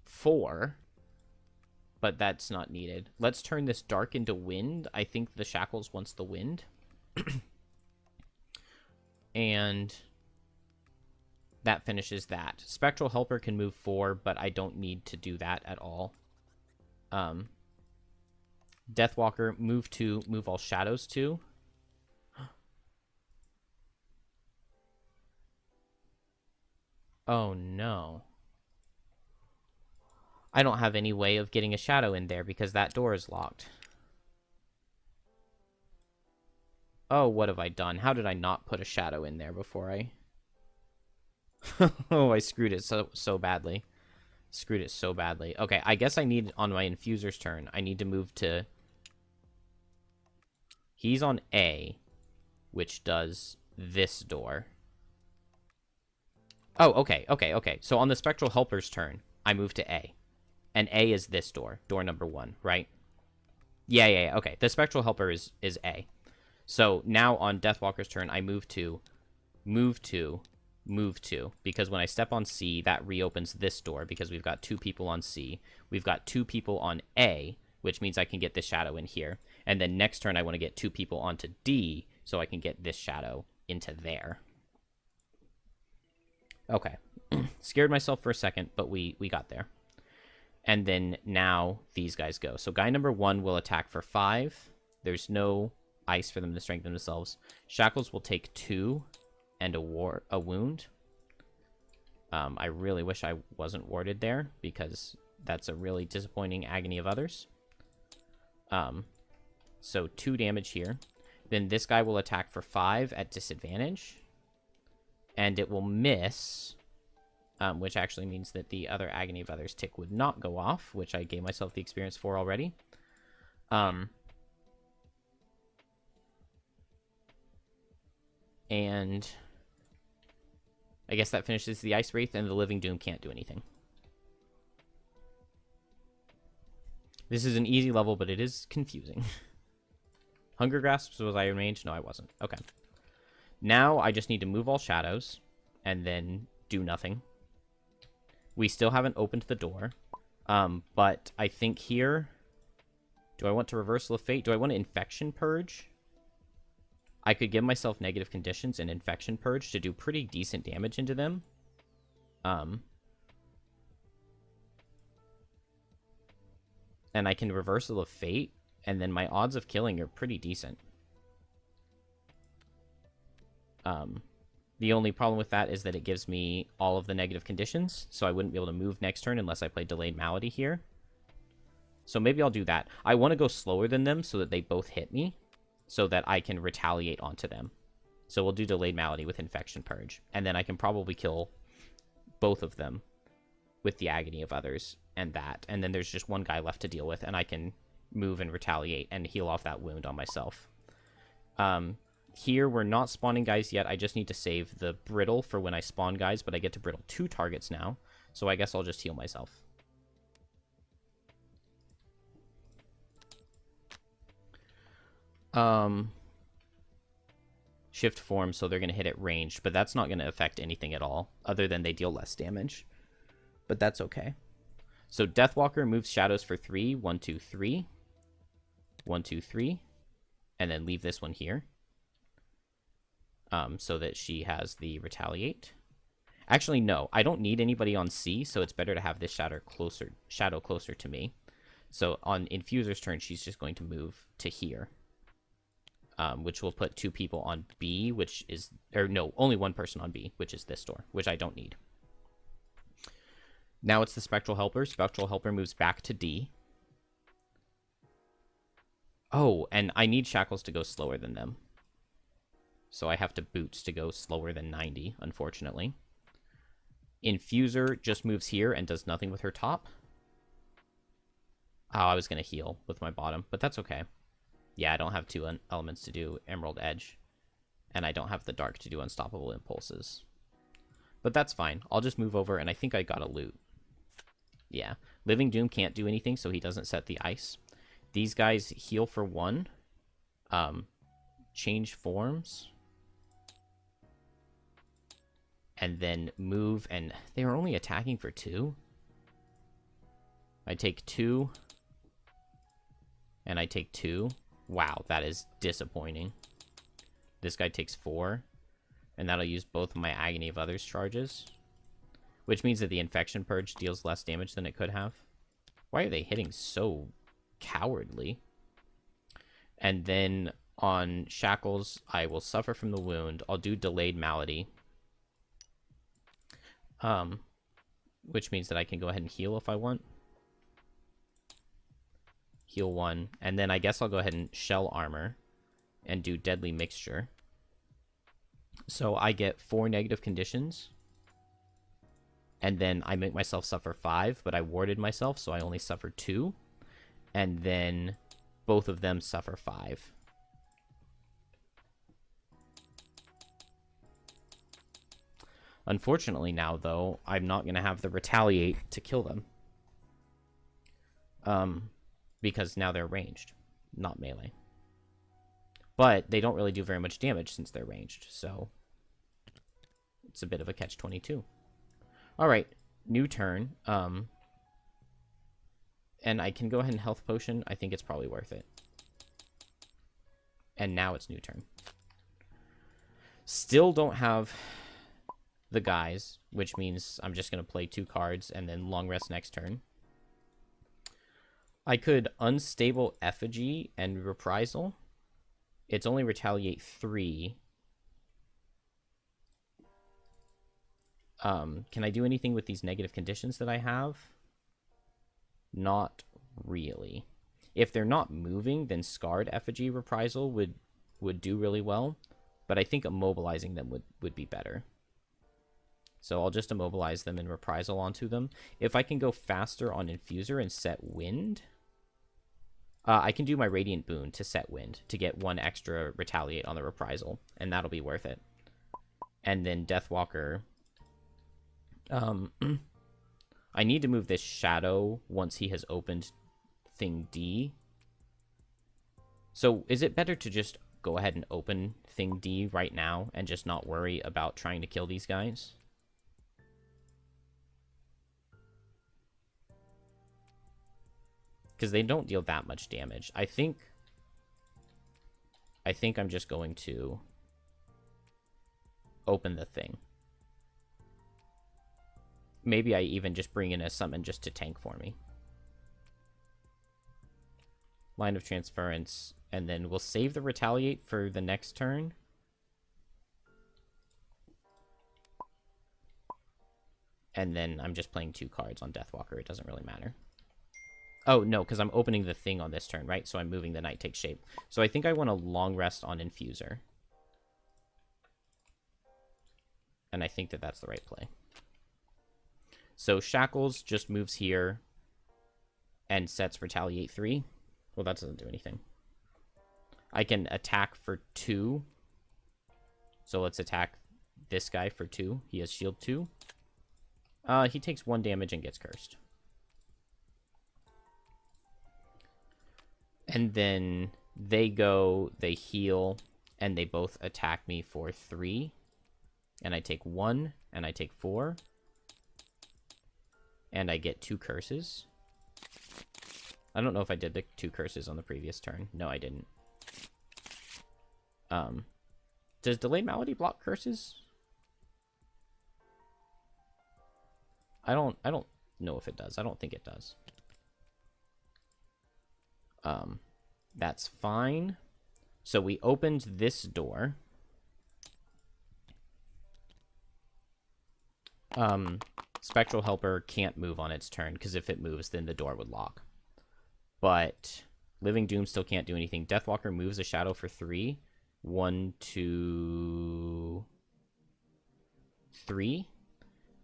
[SPEAKER 1] 4, but that's not needed. Let's turn this Dark into Wind. I think the Shackles wants the Wind. And... that finishes that. Spectral Helper can move 4, but I don't need to do that at all. Deathwalker, move 2, move all shadows 2. Oh, no. I don't have any way of getting a shadow in there because that door is locked. Oh, what have I done? How did I not put a shadow in there before I... Oh, I screwed it so badly. Screwed it so badly. Okay, I guess I need, on my Infuser's turn, I need to move to... He's on A, which does this door. Oh, okay. So on the Spectral Helper's turn, I move to A. And A is this door, door number 1, right? Yeah, okay. The Spectral Helper is A. So now on Deathwalker's turn, I move to, because when I step on C, that reopens this door because we've got 2 people on C. We've got 2 people on A, which means I can get this shadow in here. And then next turn, I want to get 2 people onto D, so I can get this shadow into there. Okay. Scared myself for a second, but we got there. And then now these guys go. So guy number 1 will attack for 5. There's no ice for them to strengthen themselves. Shackles will take 2 and a wound. I really wish I wasn't warded there because that's a really disappointing Agony of Others. So 2 damage here. Then this guy will attack for 5 at disadvantage. And it will miss, which actually means that the other Agony of Others tick would not go off, which I gave myself the experience for already. And I guess that finishes the Ice Wraith, and the Living Doom can't do anything. This is an easy level, but it is confusing. Hunger Grasps, was I in range? No, I wasn't. Okay. Now I just need to move all shadows, and then do nothing. We still haven't opened the door, but I think here... Do I want to Reversal of Fate? Do I want to Infection Purge? I could give myself negative conditions and Infection Purge to do pretty decent damage into them. And I can Reversal of Fate, and then my odds of killing are pretty decent. The only problem with that is that it gives me all of the negative conditions, so I wouldn't be able to move next turn unless I play Delayed Malady here. So maybe I'll do that. I want to go slower than them so that they both hit me, so that I can retaliate onto them. So we'll do Delayed Malady with Infection Purge, and then I can probably kill both of them with the Agony of Others and that. And then there's just one guy left to deal with, and I can move and retaliate and heal off that wound on myself. Here, we're not spawning guys yet. I just need to save the brittle for when I spawn guys, but I get to brittle 2 targets now, so I guess I'll just heal myself. Shift form, so they're going to hit at ranged, but that's not going to affect anything at all, other than they deal less damage. But that's okay. So Deathwalker moves shadows for 3. 1, 2, 3. 1, 2, 3. And then leave this one here. So that she has the retaliate. Actually, no. I don't need anybody on C, so it's better to have this shadow closer to me. So on Infuser's turn, she's just going to move to here. Which will put 2 people on B, which is... Or no, only 1 person on B, which is this door, which I don't need. Now it's the Spectral Helper. Spectral Helper moves back to D. Oh, and I need Shackles to go slower than them. So I have to Boots to go slower than 90, unfortunately. Infuser just moves here and does nothing with her top. Oh, I was going to heal with my bottom, but that's okay. Yeah, I don't have 2 elements to do Emerald Edge. And I don't have the Dark to do Unstoppable Impulses. But that's fine. I'll just move over, and I think I got a loot. Yeah. Living Doom can't do anything, so he doesn't set the ice. These guys heal for 1. Change forms. And then move, and they are only attacking for 2. I take 2. And I take 2. Wow, that is disappointing. This guy takes 4. And that'll use both of my Agony of Others charges. Which means that the Infection Purge deals less damage than it could have. Why are they hitting so cowardly? And then on Shackles, I will suffer from the wound. I'll do Delayed Malady. Which means that I can go ahead and heal if I want. Heal 1. And then I guess I'll go ahead and Shell Armor. And do Deadly Mixture. So I get 4 negative conditions. And then I make myself suffer 5, but I warded myself, so I only suffer 2. And then both of them suffer 5. Unfortunately now, though, I'm not going to have the Retaliate to kill them. Because now they're ranged, not melee. But they don't really do very much damage since they're ranged, so it's a bit of a catch-22. Alright, new turn. And I can go ahead and Health Potion. I think it's probably worth it. And now it's new turn. Still don't have the guys, which means I'm just going to play 2 cards and then long rest next turn. I could Unstable Effigy and Reprisal. It's only Retaliate 3. Can I do anything with these negative conditions that I have? Not really. If they're not moving, then Scarred Effigy Reprisal would do really well. But I think immobilizing them would be better. So I'll just immobilize them and Reprisal onto them. If I can go faster on Infuser and set Wind, I can do my Radiant Boon to set Wind to get 1 extra Retaliate on the Reprisal, and that'll be worth it. And then Deathwalker. I need to move this Shadow once he has opened thing D. So is it better to just go ahead and open thing D right now and just not worry about trying to kill these guys? Because they don't deal that much damage. I think I'm just going to open the thing. Maybe I even just bring in a summon just to tank for me. Line of Transference. And then we'll save the Retaliate for the next turn. And then I'm just playing 2 cards on Deathwalker. It doesn't really matter. Oh, no, because I'm opening the thing on this turn, right? So I'm moving the Night Takes Shape. So I think I want a long rest on Infuser. And I think that that's the right play. So Shackles just moves here and sets Retaliate 3. Well, that doesn't do anything. I can attack for 2. So let's attack this guy for 2. He has shield 2. He takes 1 damage and gets cursed. And then they heal, and they both attack me for 3. And I take 1, and I take 4. And I get 2 curses. I don't know if I did the 2 curses on the previous turn. No, I didn't. Does Delayed Malady block curses? I don't know if it does. I don't think it does. That's fine. So we opened this door. Spectral Helper can't move on its turn, because if it moves, then the door would lock. But Living Doom still can't do anything. Deathwalker moves a shadow for 3. 1, 2, 3.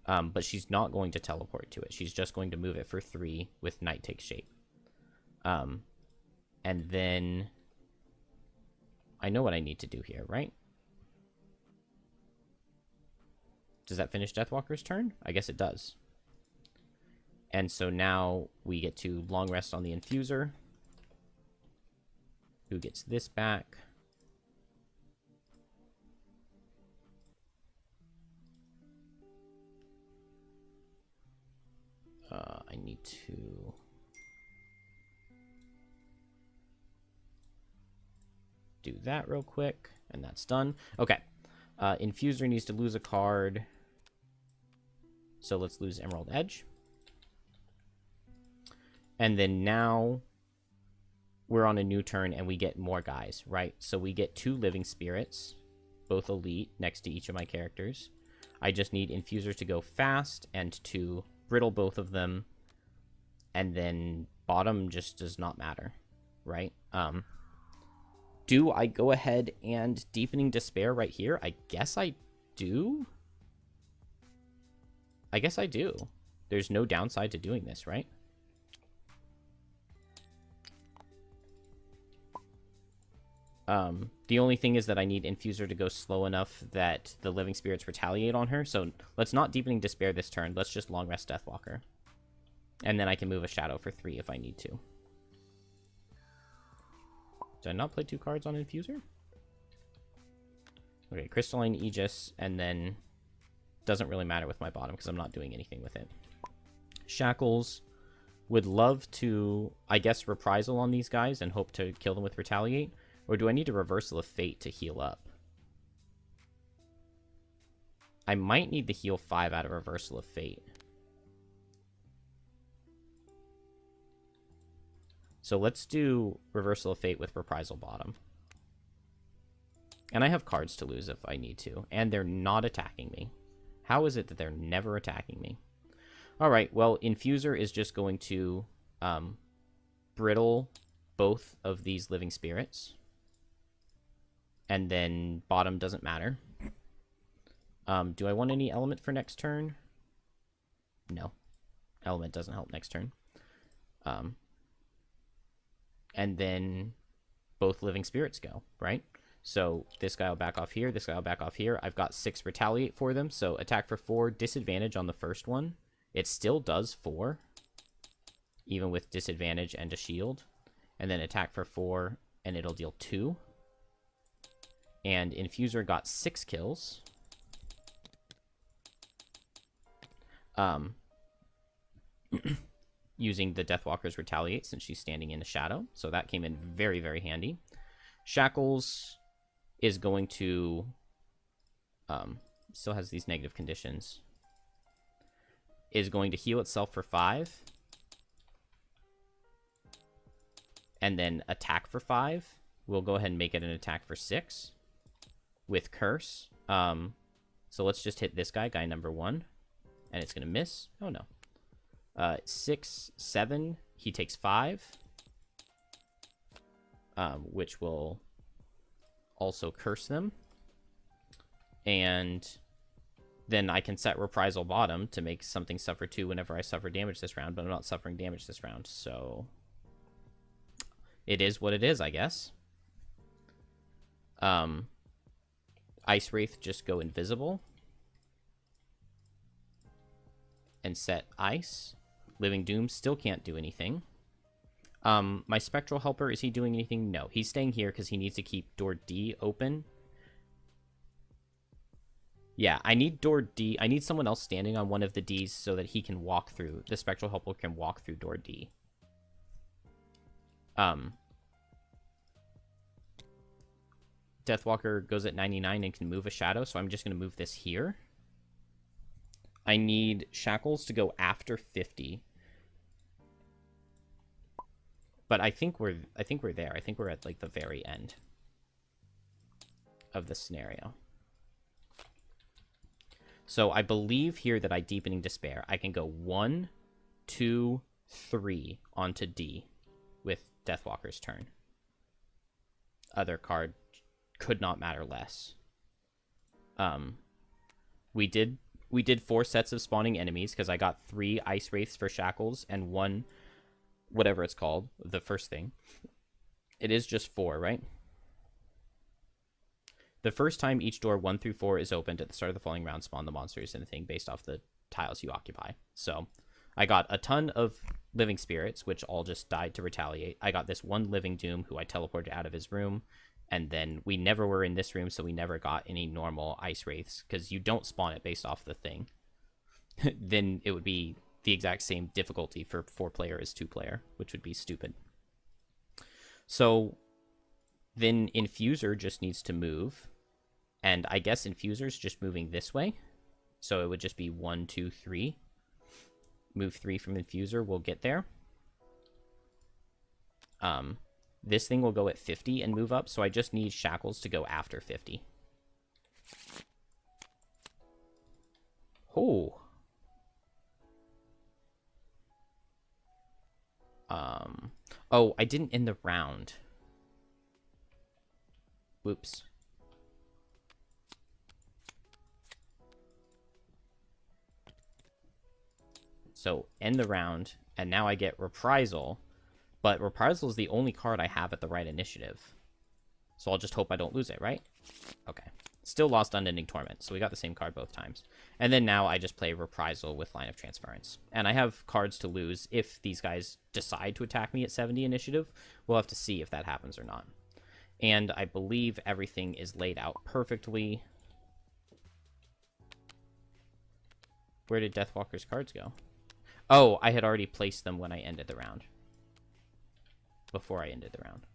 [SPEAKER 1] But she's not going to teleport to it. She's just going to move it for 3 with Night Takes Shape. And then I know what I need to do here, right? Does that finish Deathwalker's turn? I guess it does. And so now we get to long rest on the Infuser. Who gets this back? I need to... do that real quick, and that's done. Okay. Infuser needs to lose a card. So let's lose Emerald Edge. And then now we're on a new turn, and we get more guys, right? So we get 2 Living Spirits, both elite, next to each of my characters. I just need Infuser to go fast and to brittle both of them. And then bottom just does not matter, right? Do I go ahead and Deepening Despair right here? I guess I do. I guess I do. There's no downside to doing this, right? The only thing is that I need Infuser to go slow enough that the Living Spirits retaliate on her. So let's not Deepening Despair this turn. Let's just Long Rest Deathwalker. And then I can move a shadow for 3 if I need to. Did I not play 2 cards on Infuser? Okay, Crystalline Aegis, and then doesn't really matter with my bottom because I'm not doing anything with it. Shackles. Would love to, I guess, Reprisal on these guys and hope to kill them with Retaliate. Or do I need a Reversal of Fate to heal up? I might need the heal 5 out of Reversal of Fate. So let's do Reversal of Fate with Reprisal bottom. And I have cards to lose if I need to. And they're not attacking me. How is it that they're never attacking me? Alright, well, Infuser is just going to brittle both of these Living Spirits. And then bottom doesn't matter. Do I want any element for next turn? No. Element doesn't help next turn. And then both Living Spirits go, right? So this guy will back off here, this guy will back off here. I've got 6 Retaliate for them, so attack for 4, disadvantage on the first one. It still does 4, even with disadvantage and a shield. And then attack for 4, and it'll deal 2. And Infuser got 6 kills. Using the Deathwalker's Retaliate since she's standing in the shadow. So that came in very, very handy. Shackles is going to... still has these negative conditions. Is going to heal itself for 5. And then attack for 5. We'll go ahead and make it an attack for 6. With Curse. So let's just hit this guy, guy number 1. And it's going to miss. Oh, no. 6, 7, he takes 5, which will also curse them. And then I can set Reprisal bottom to make something suffer 2 whenever I suffer damage this round, but I'm not suffering damage this round, so it is what it is, I guess. Ice Wraith just go invisible and set ice. Living Doom still can't do anything. My Spectral Helper, is he doing anything? No, he's staying here because he needs to keep door D open. Yeah, I need door D. I need someone else standing on one of the Ds so that he can walk through. The Spectral Helper can walk through door D. Deathwalker goes at 99 and can move a shadow, so I'm just going to move this here. I need Shackles to go after 50. But I think we're there. I think we're at like the very end of the scenario. So I believe here that I Deepening Despair. I can go 1, 2, 3 onto D with Deathwalker's turn. Other card could not matter less. We did 4 sets of spawning enemies because I got 3 Ice Wraiths for Shackles and 1, whatever it's called, the first thing. It is just 4, right? The first time each door 1 through 4 is opened at the start of the following round, spawn the monsters in the thing based off the tiles you occupy. So I got a ton of living spirits, which all just died to retaliate. I got this one living doom who I teleported out of his room. And then we never were in this room, so we never got any normal ice wraiths because you don't spawn it based off the thing. Then it would be the exact same difficulty for 4-player as 2-player, which would be stupid. So then Infuser just needs to move. And I guess Infuser's just moving this way. So it would just be 1, 2, 3. Move 3 from Infuser. We'll get there. This thing will go at 50 and move up. So I just need Shackles to go after 50. Oh. Oh, I didn't end the round. Whoops. So end the round, and now I get Reprisal. But Reprisal is the only card I have at the right initiative. So I'll just hope I don't lose it, right? Okay. Still lost Unending Torment, so we got the same card both times. And then now I just play Reprisal with Line of Transference. And I have cards to lose if these guys decide to attack me at 70 initiative. We'll have to see if that happens or not. And I believe everything is laid out perfectly. Where did Deathwalker's cards go? Oh, I had already placed them when I ended the round. Before I ended the round.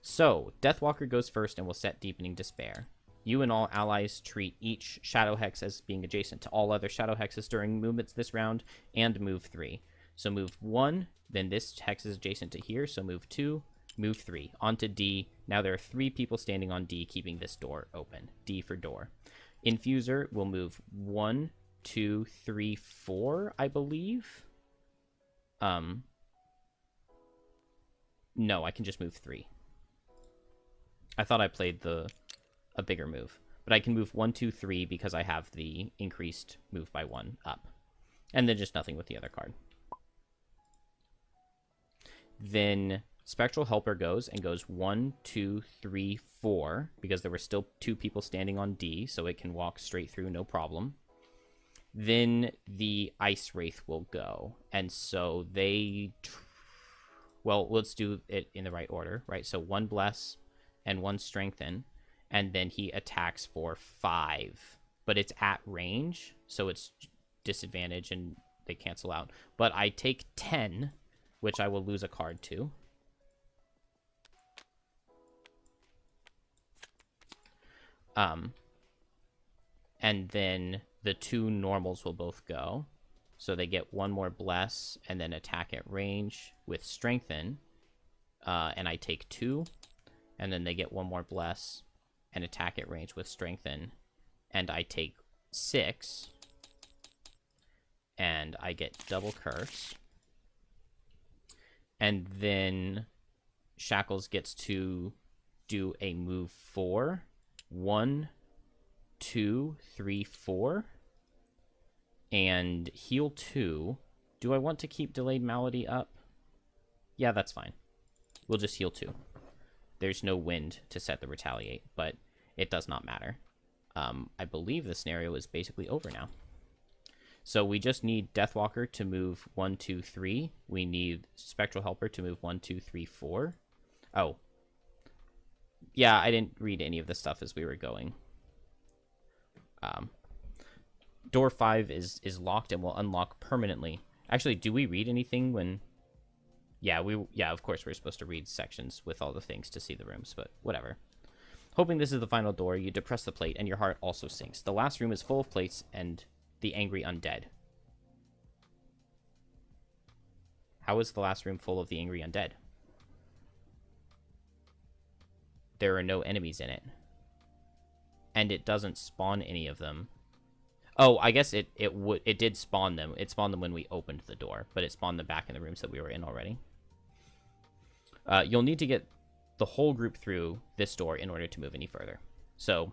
[SPEAKER 1] So, Deathwalker goes first and will set Deepening Despair. You and all allies treat each Shadow Hex as being adjacent to all other Shadow Hexes during movements this round, and move 3. So move 1, then this Hex is adjacent to here, so move 2, move 3. Onto D. Now there are 3 people standing on D, keeping this door open. D for door. Infuser will move 1, 2, 3, 4, I believe. No, I can just move 3. I thought I played a bigger move. But I can move 1, 2, 3 because I have the increased move by 1 up. And then just nothing with the other card. Then Spectral Helper goes 1, 2, 3, 4 because there were still 2 people standing on D, so it can walk straight through, no problem. Then the Ice Wraith will go. And so they... Well, let's do it in the right order, right? So 1 Bless and 1 Strengthen. And then he attacks for 5. But it's at range, so it's disadvantage and they cancel out. But I take 10, which I will lose a card to. And then the 2 normals will both go. So they get 1 more Bless and then attack at range with Strengthen. And I take 2. And then they get 1 more Bless and attack at range with Strengthen. And I take 6. And I get double Curse. And then Shackles gets to do a move 4. 1, 2, 3, 4, and heal 2. Do I want to keep Delayed Malady up? Yeah, that's fine. We'll just heal 2. There's no wind to set the Retaliate, but it does not matter. I believe the scenario is basically over now. So we just need Deathwalker to move 1, 2, 3. We need Spectral Helper to move 1, 2, 3, 4. Oh. Yeah, I didn't read any of the stuff as we were going. Door 5 is locked and will unlock permanently. Actually, do we read anything when... Yeah, of course we're supposed to read sections with all the things to see the rooms, but whatever. Hoping this is the final door, you depress the plate and your heart also sinks. The last room is full of plates and the angry undead. How is the last room full of the angry undead? There are no enemies in it. And it doesn't spawn any of them. Oh, I guess it did spawn them. It spawned them when we opened the door, but it spawned them back in the rooms that we were in already. You'll need to get the whole group through this door in order to move any further. So,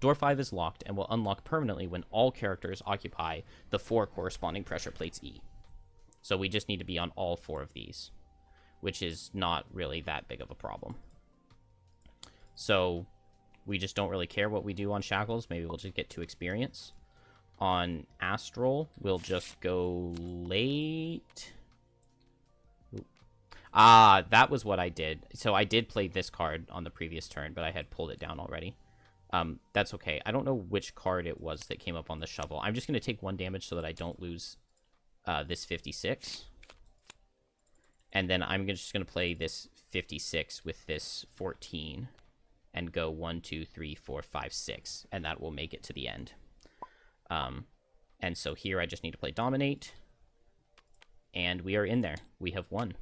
[SPEAKER 1] door 5 is locked and will unlock permanently when all characters occupy the 4 corresponding pressure plates E. So we just need to be on all 4 of these, which is not really that big of a problem. So we just don't really care what we do on Shackles. Maybe we'll just get 2 experience. On Astral, we'll just go late. Ah, that was what I did. So I did play this card on the previous turn, but I had pulled it down already. That's okay. I don't know which card it was that came up on the shovel. I'm just going to take 1 damage so that I don't lose this 56. And then I'm just going to play this 56 with this 14 and go 1, 2, 3, 4, 5, 6. And that will make it to the end. And so here I just need to play Dominate. And we are in there. We have won.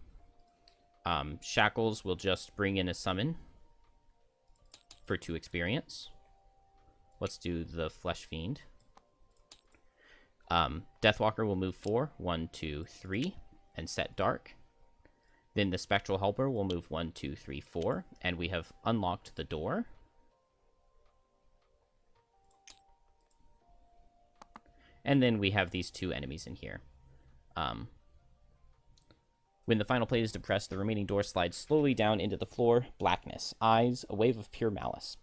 [SPEAKER 1] Shackles will just bring in a summon for 2 experience. Let's do the Flesh Fiend. Deathwalker will move 4, 1, 2, 3, and set Dark. Then the Spectral Helper will move 1, 2, 3, 4, and we have unlocked the door. And then we have these 2 enemies in here. When the final plate is depressed, the remaining door slides slowly down into the floor. Blackness. Eyes. A wave of pure malice.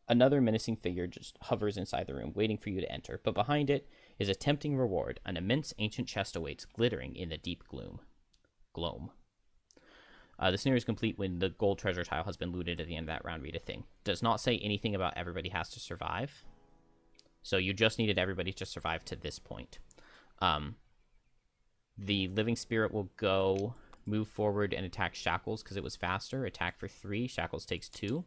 [SPEAKER 1] Another menacing figure just hovers inside the room, waiting for you to enter. But behind it is a tempting reward. An immense ancient chest awaits, glittering in the deep gloom. Gloam. The scenario is complete when the gold treasure tile has been looted at the end of that round. Read a thing. Does not say anything about everybody has to survive. So you just needed everybody to survive to this point. The Living Spirit will go, move forward, and attack Shackles because it was faster. Attack for 3. Shackles takes 2.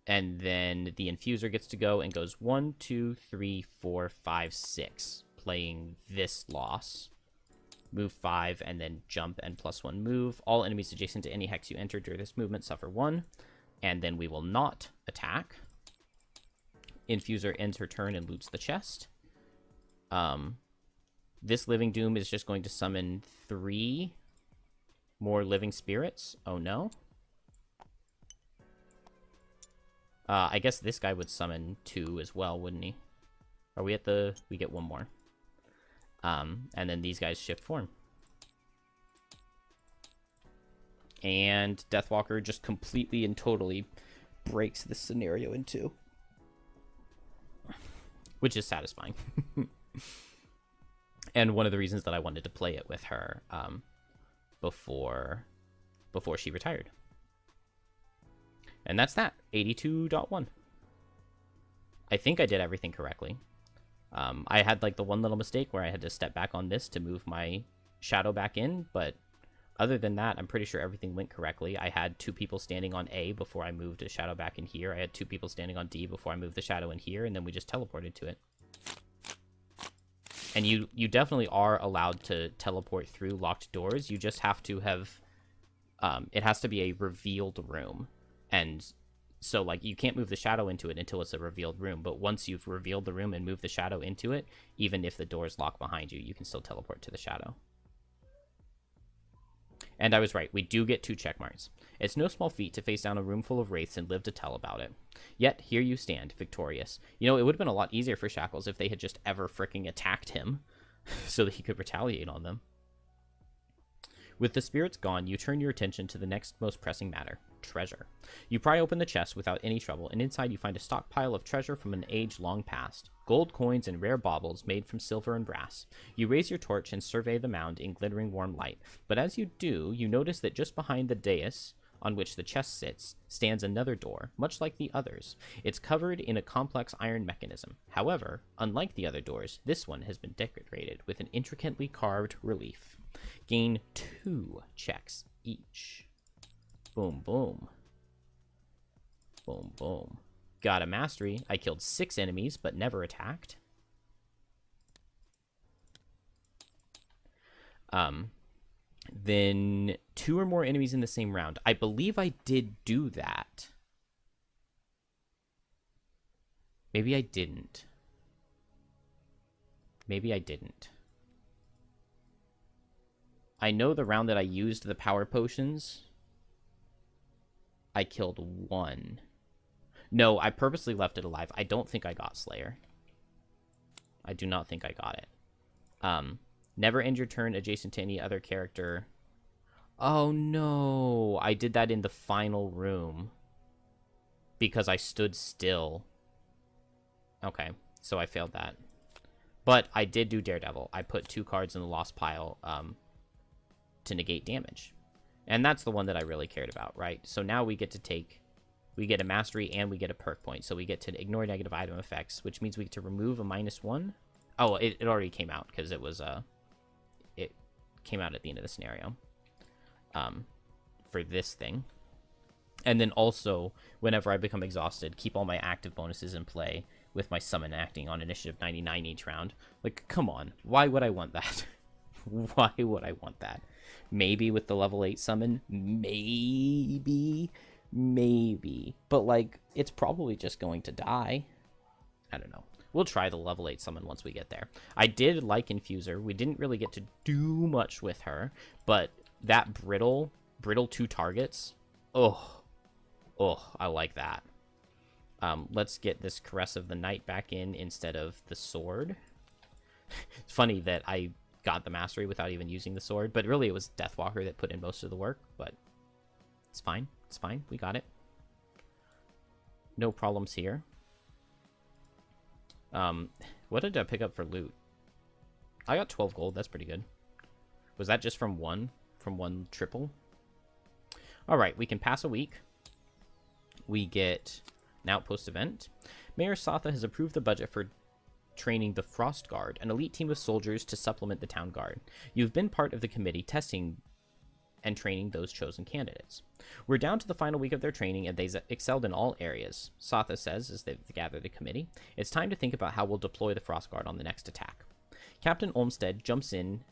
[SPEAKER 1] And then the Infuser gets to go and goes 1, 2, 3, 4, 5, 6. Playing this loss. Move 5, and then jump and +1 move. All enemies adjacent to any hex you enter during this movement suffer 1. And then we will not attack. Infuser ends her turn and loots the chest. This Living Doom is just going to summon 3 more Living Spirits. Oh, no. I guess this guy would summon 2 as well, wouldn't he? Are we at the... We get 1 more. And then these guys shift form. And Deathwalker just completely and totally breaks this scenario in 2. Which is satisfying. And one of the reasons that I wanted to play it with her before she retired. And that's that. 82.1. I think I did everything correctly. I had like the one little mistake where I had to step back on this to move my shadow back in, but other than that, I'm pretty sure everything went correctly. I had 2 people standing on A before I moved the shadow back in here. I had 2 people standing on D before I moved the shadow in here, and then we just teleported to it. And you definitely are allowed to teleport through locked doors. You just have to have... it has to be a revealed room. And so, like, you can't move the shadow into it until it's a revealed room. But once you've revealed the room and moved the shadow into it, even if the doors lock behind you, you can still teleport to the shadow. And I was right. We do get 2 check marks. It's no small feat to face down a room full of wraiths and live to tell about it. Yet, here you stand, victorious. You know, it would have been a lot easier for Shackles if they had just ever fricking attacked him so that he could retaliate on them. With the spirits gone, you turn your attention to the next most pressing matter, treasure. You pry open the chest without any trouble, and inside you find a stockpile of treasure from an age long past. Gold coins and rare baubles made from silver and brass. You raise your torch and survey the mound in glittering warm light, but as you do, you notice that just behind the dais on which the chest sits stands another door, much like the others. It's covered in a complex iron mechanism. However, unlike the other doors, this one has been decorated with an intricately carved relief. Gain 2 checks each. Boom, boom. Boom, boom. Got a mastery. I killed 6 enemies, but never attacked. Then 2 or more enemies in the same round. I believe I did do that. Maybe I didn't. Maybe I didn't. I know the round that I used the power potions, I killed 1. No, I purposely left it alive. I don't think I got Slayer. I do not think I got it. Never end your turn adjacent to any other character. Oh, no. I did that in the final room because I stood still. Okay, so I failed that. But I did do Daredevil. I put 2 cards in the lost pile to negate damage. And that's the one that I really cared about, right? So now we get to take... We get a mastery and we get a perk point. So we get to ignore negative item effects, which means we get to remove a -1. Oh, it already came out because it was... it came out at the end of the scenario. For this thing. And then also, whenever I become exhausted, keep all my active bonuses in play with my summon acting on initiative 99 each round. Like, come on. Why would I want that? Why would I want that? Maybe with the level 8 summon. Maybe. But, like, it's probably just going to die. I don't know. We'll try the level 8 summon once we get there. I did like Infuser. We didn't really get to do much with her. But that brittle 2 targets. Oh, I like that. Let's get this Caress of the Night back in instead of the sword. It's funny that I got the mastery without even using the sword, but really it was Deathwalker that put in most of the work, but it's fine. It's fine. We got it. No problems here. What did I pick up for loot? I got 12 gold. That's pretty good. Was that just from one triple? All right, we can pass a week. We get an outpost event. Mayor Satha has approved the budget for training the Frost Guard, an elite team of soldiers to supplement the town guard. You've been part of the committee testing and training those chosen candidates. We're down to the final week of their training, and they've excelled in all areas. Satha says as they gather the committee, it's time to think about how we'll deploy the Frost Guard on the next attack. Captain Olmsted jumps in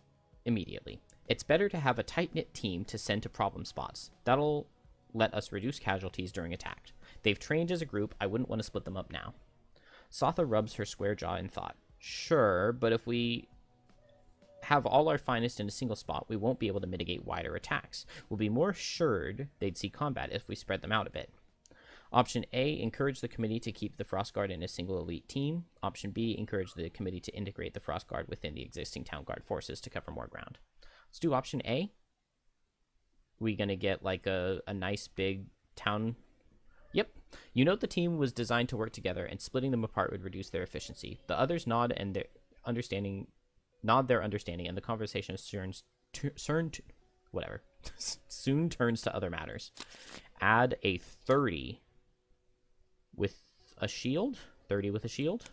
[SPEAKER 1] immediately. It's better to have a tight-knit team to send to problem spots. That'll let us reduce casualties during attack. They've trained as a group. I wouldn't want to split them up now. Satha rubs her square jaw in thought. Sure, but if we have all our finest in a single spot, we won't be able to mitigate wider attacks. We'll be more assured they'd see combat if we spread them out a bit. Option A, encourage the committee to keep the Frost Guard in a single elite team. Option B, encourage the committee to integrate the Frost Guard within the existing town guard forces to cover more ground. Let's do option A. We gonna get like a nice big town... Yep. You note the team was designed to work together, and splitting them apart would reduce their efficiency. The others nod their understanding, and the conversation soon turns to other matters. Add a 30 with a shield. 30 with a shield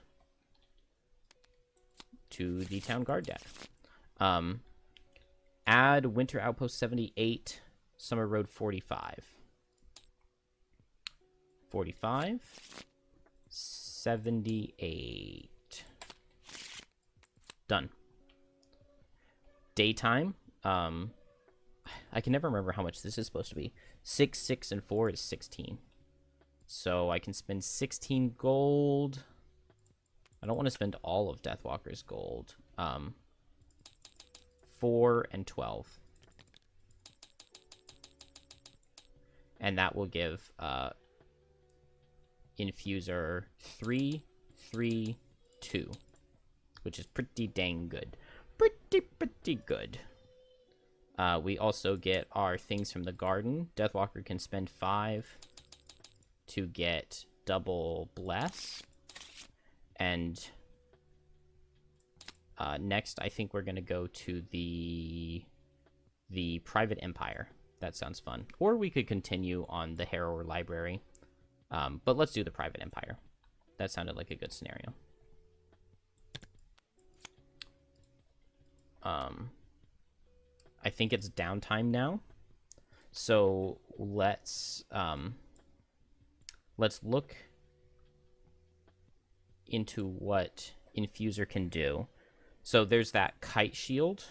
[SPEAKER 1] to the town guard deck. Add Winter Outpost 78, Summer Road 45. 78. Done. Daytime. I can never remember how much this is supposed to be. 6, 6, and 4 is 16. So I can spend 16 gold. I don't want to spend all of Deathwalker's gold. 4 and 12. And that will give Infuser 3, 3, 2, which is pretty dang good. Pretty good. We also get our things from the garden. Deathwalker can spend 5 to get double bless. And next, I think we're going to go to the Private Empire. That sounds fun. Or we could continue on the Harrower Library. But let's do the Private Empire. That sounded like a good scenario. I think it's downtime now. So let's look into what Infuser can do. So there's that kite shield.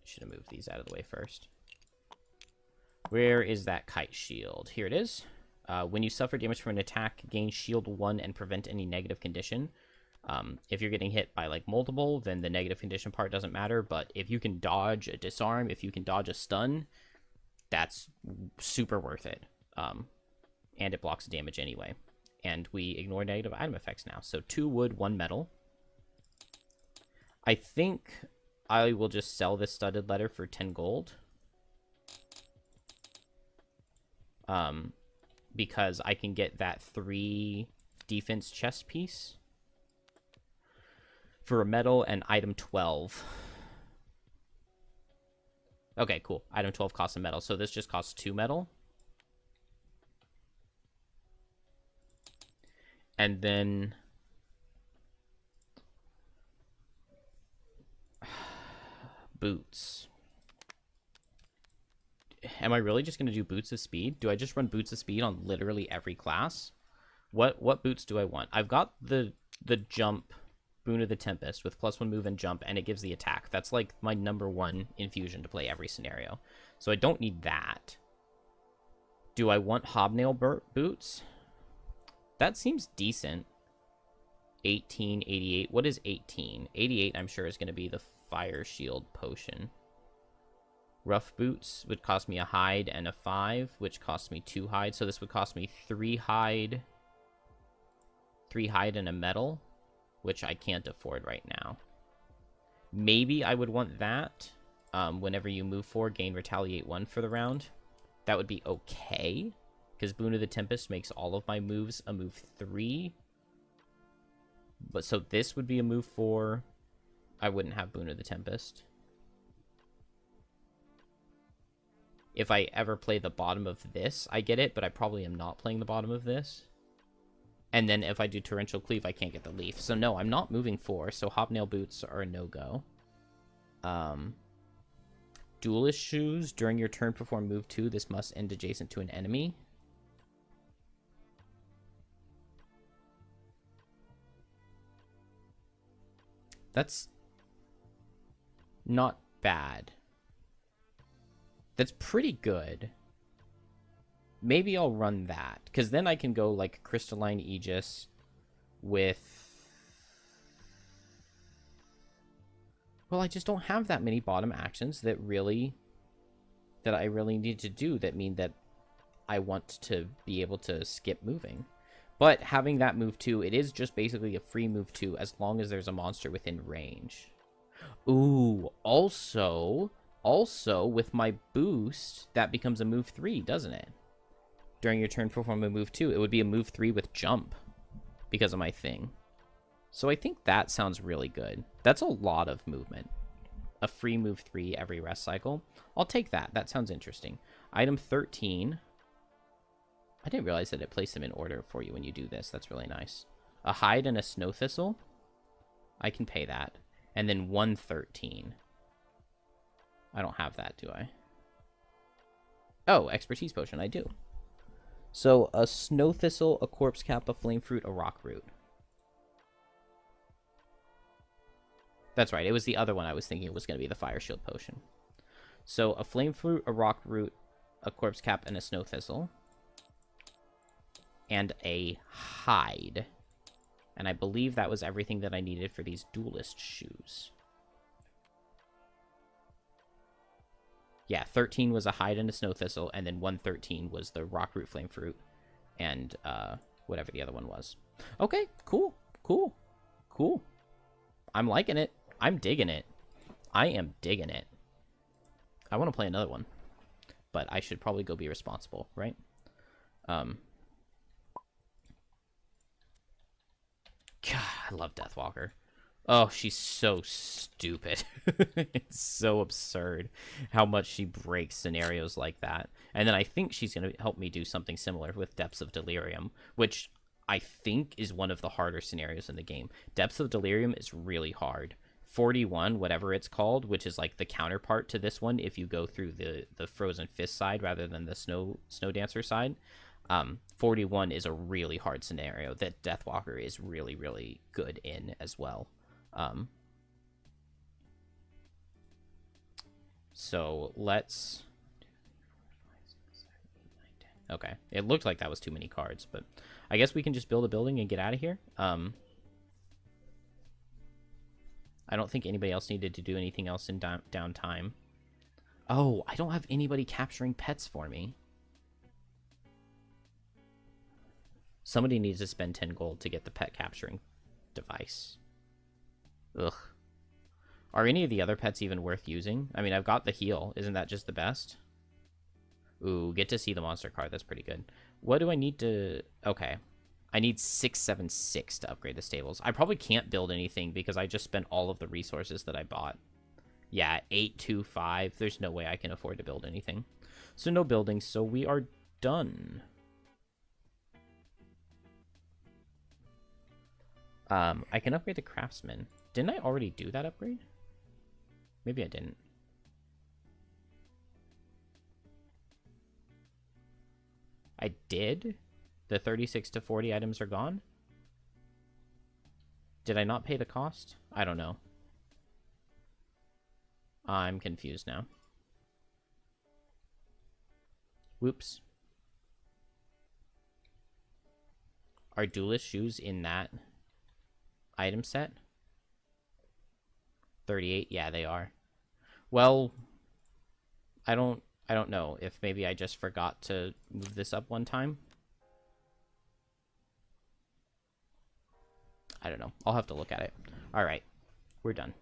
[SPEAKER 1] Should have moved these out of the way first. Where is that kite shield? Here it is. When you suffer damage from an attack, gain shield 1 and prevent any negative condition. If you're getting hit by like multiple, then the negative condition part doesn't matter. But if you can dodge a disarm, if you can dodge a stun, that's super worth it. And it blocks damage anyway. And we ignore negative item effects now. So 2 wood, 1 metal. I think I will just sell this studded letter for 10 gold. Because I can get that 3 defense chest piece for a metal and item 12. Okay, cool. Item 12 costs a metal, so this just costs 2 metal. And then boots. Am I really just going to do boots of speed? Do I just run boots of speed on literally every class? What boots do I want? I've got the jump Boon of the Tempest with +1 move and jump, and it gives the attack. That's like my #1 infusion to play every scenario. So I don't need that. Do I want hobnail boots? That seems decent. 18, 88. What is 18? 88, I'm sure, is going to be the Fire Shield potion. Rough boots would cost me a hide and a 5, which costs me 2 hide. So this would cost me 3 hide. 3 hide and a metal, which I can't afford right now. Maybe I would want that. Whenever you move forward, gain retaliate 1 for the round. That would be okay, because Boon of the Tempest makes all of my moves a move 3. But so this would be a move 4. I wouldn't have Boon of the Tempest. If I ever play the bottom of this, I get it, but I probably am not playing the bottom of this. And then if I do Torrential Cleave, I can't get the leaf. So no, I'm not moving 4, so hobnail boots are a no-go. Duelist shoes. During your turn, perform move 2. This must end adjacent to an enemy. That's not bad. That's pretty good. Maybe I'll run that, because then I can go like Crystalline Aegis with... Well, I just don't have that many bottom actions that I really need to do that mean that I want to be able to skip moving. But having that move 2, it is just basically a free move 2 as long as there's a monster within range. Ooh, also with my boost, that becomes a move 3, doesn't it? During your turn, perform a move 2. It would be a move 3 with jump because of my thing. So I think that sounds really good. That's a lot of movement. A free move 3 every rest cycle. I'll take that. That sounds interesting. Item 13. I didn't realize that it placed them in order for you when you do this. That's really nice. A hide and a snow thistle. I can pay that. And then 113. I don't have that, do I? Oh, expertise potion. I do. So a snow thistle, a corpse cap, a flame fruit, a rock root. That's right. It was the other one I was thinking it was going to be the fire shield potion. So a flame fruit, a rock root, a corpse cap, and a snow thistle. And a hide. And I believe that was everything that I needed for these duelist shoes. Yeah, 13 was a hide and a snow thistle, and then 113 was the rockroot flame fruit, and whatever the other one was. Okay, cool, cool, cool. I'm liking it. I'm digging it. I am digging it. I want to play another one, but I should probably go be responsible, right? God, I love Deathwalker. Oh, she's so stupid. It's so absurd how much she breaks scenarios like that. And then I think she's going to help me do something similar with Depths of Delirium, which I think is one of the harder scenarios in the game. Depths of Delirium is really hard. 41, whatever it's called, which is like the counterpart to this one if you go through the Frozen Fist side rather than the Snow Dancer side. 41 is a really hard scenario that Deathwalker is really, really good in as well. So let's... Okay, it looked like that was too many cards, but I guess we can just build a building and get out of here. I don't think anybody else needed to do anything else in downtime. Oh, I don't have anybody capturing pets for me. Somebody needs to spend 10 gold to get the pet capturing device. Ugh. Are any of the other pets even worth using? I mean, I've got the heal. Isn't that just the best? Ooh, get to see the monster card. That's pretty good. What do I need to... Okay. I need 676 to upgrade the stables. I probably can't build anything because I just spent all of the resources that I bought. Yeah, 825. There's no way I can afford to build anything. So no building, so we are done. I can upgrade the craftsman. Didn't I already do that upgrade? Maybe I didn't. I did? The 36 to 40 items are gone? Did I not pay the cost? I don't know. I'm confused now. Whoops. Are duelist shoes in that item set? 38? Yeah, they are. Well, I don't know if maybe I just forgot to move this up one time. I don't know. I'll have to look at it. All right. We're done.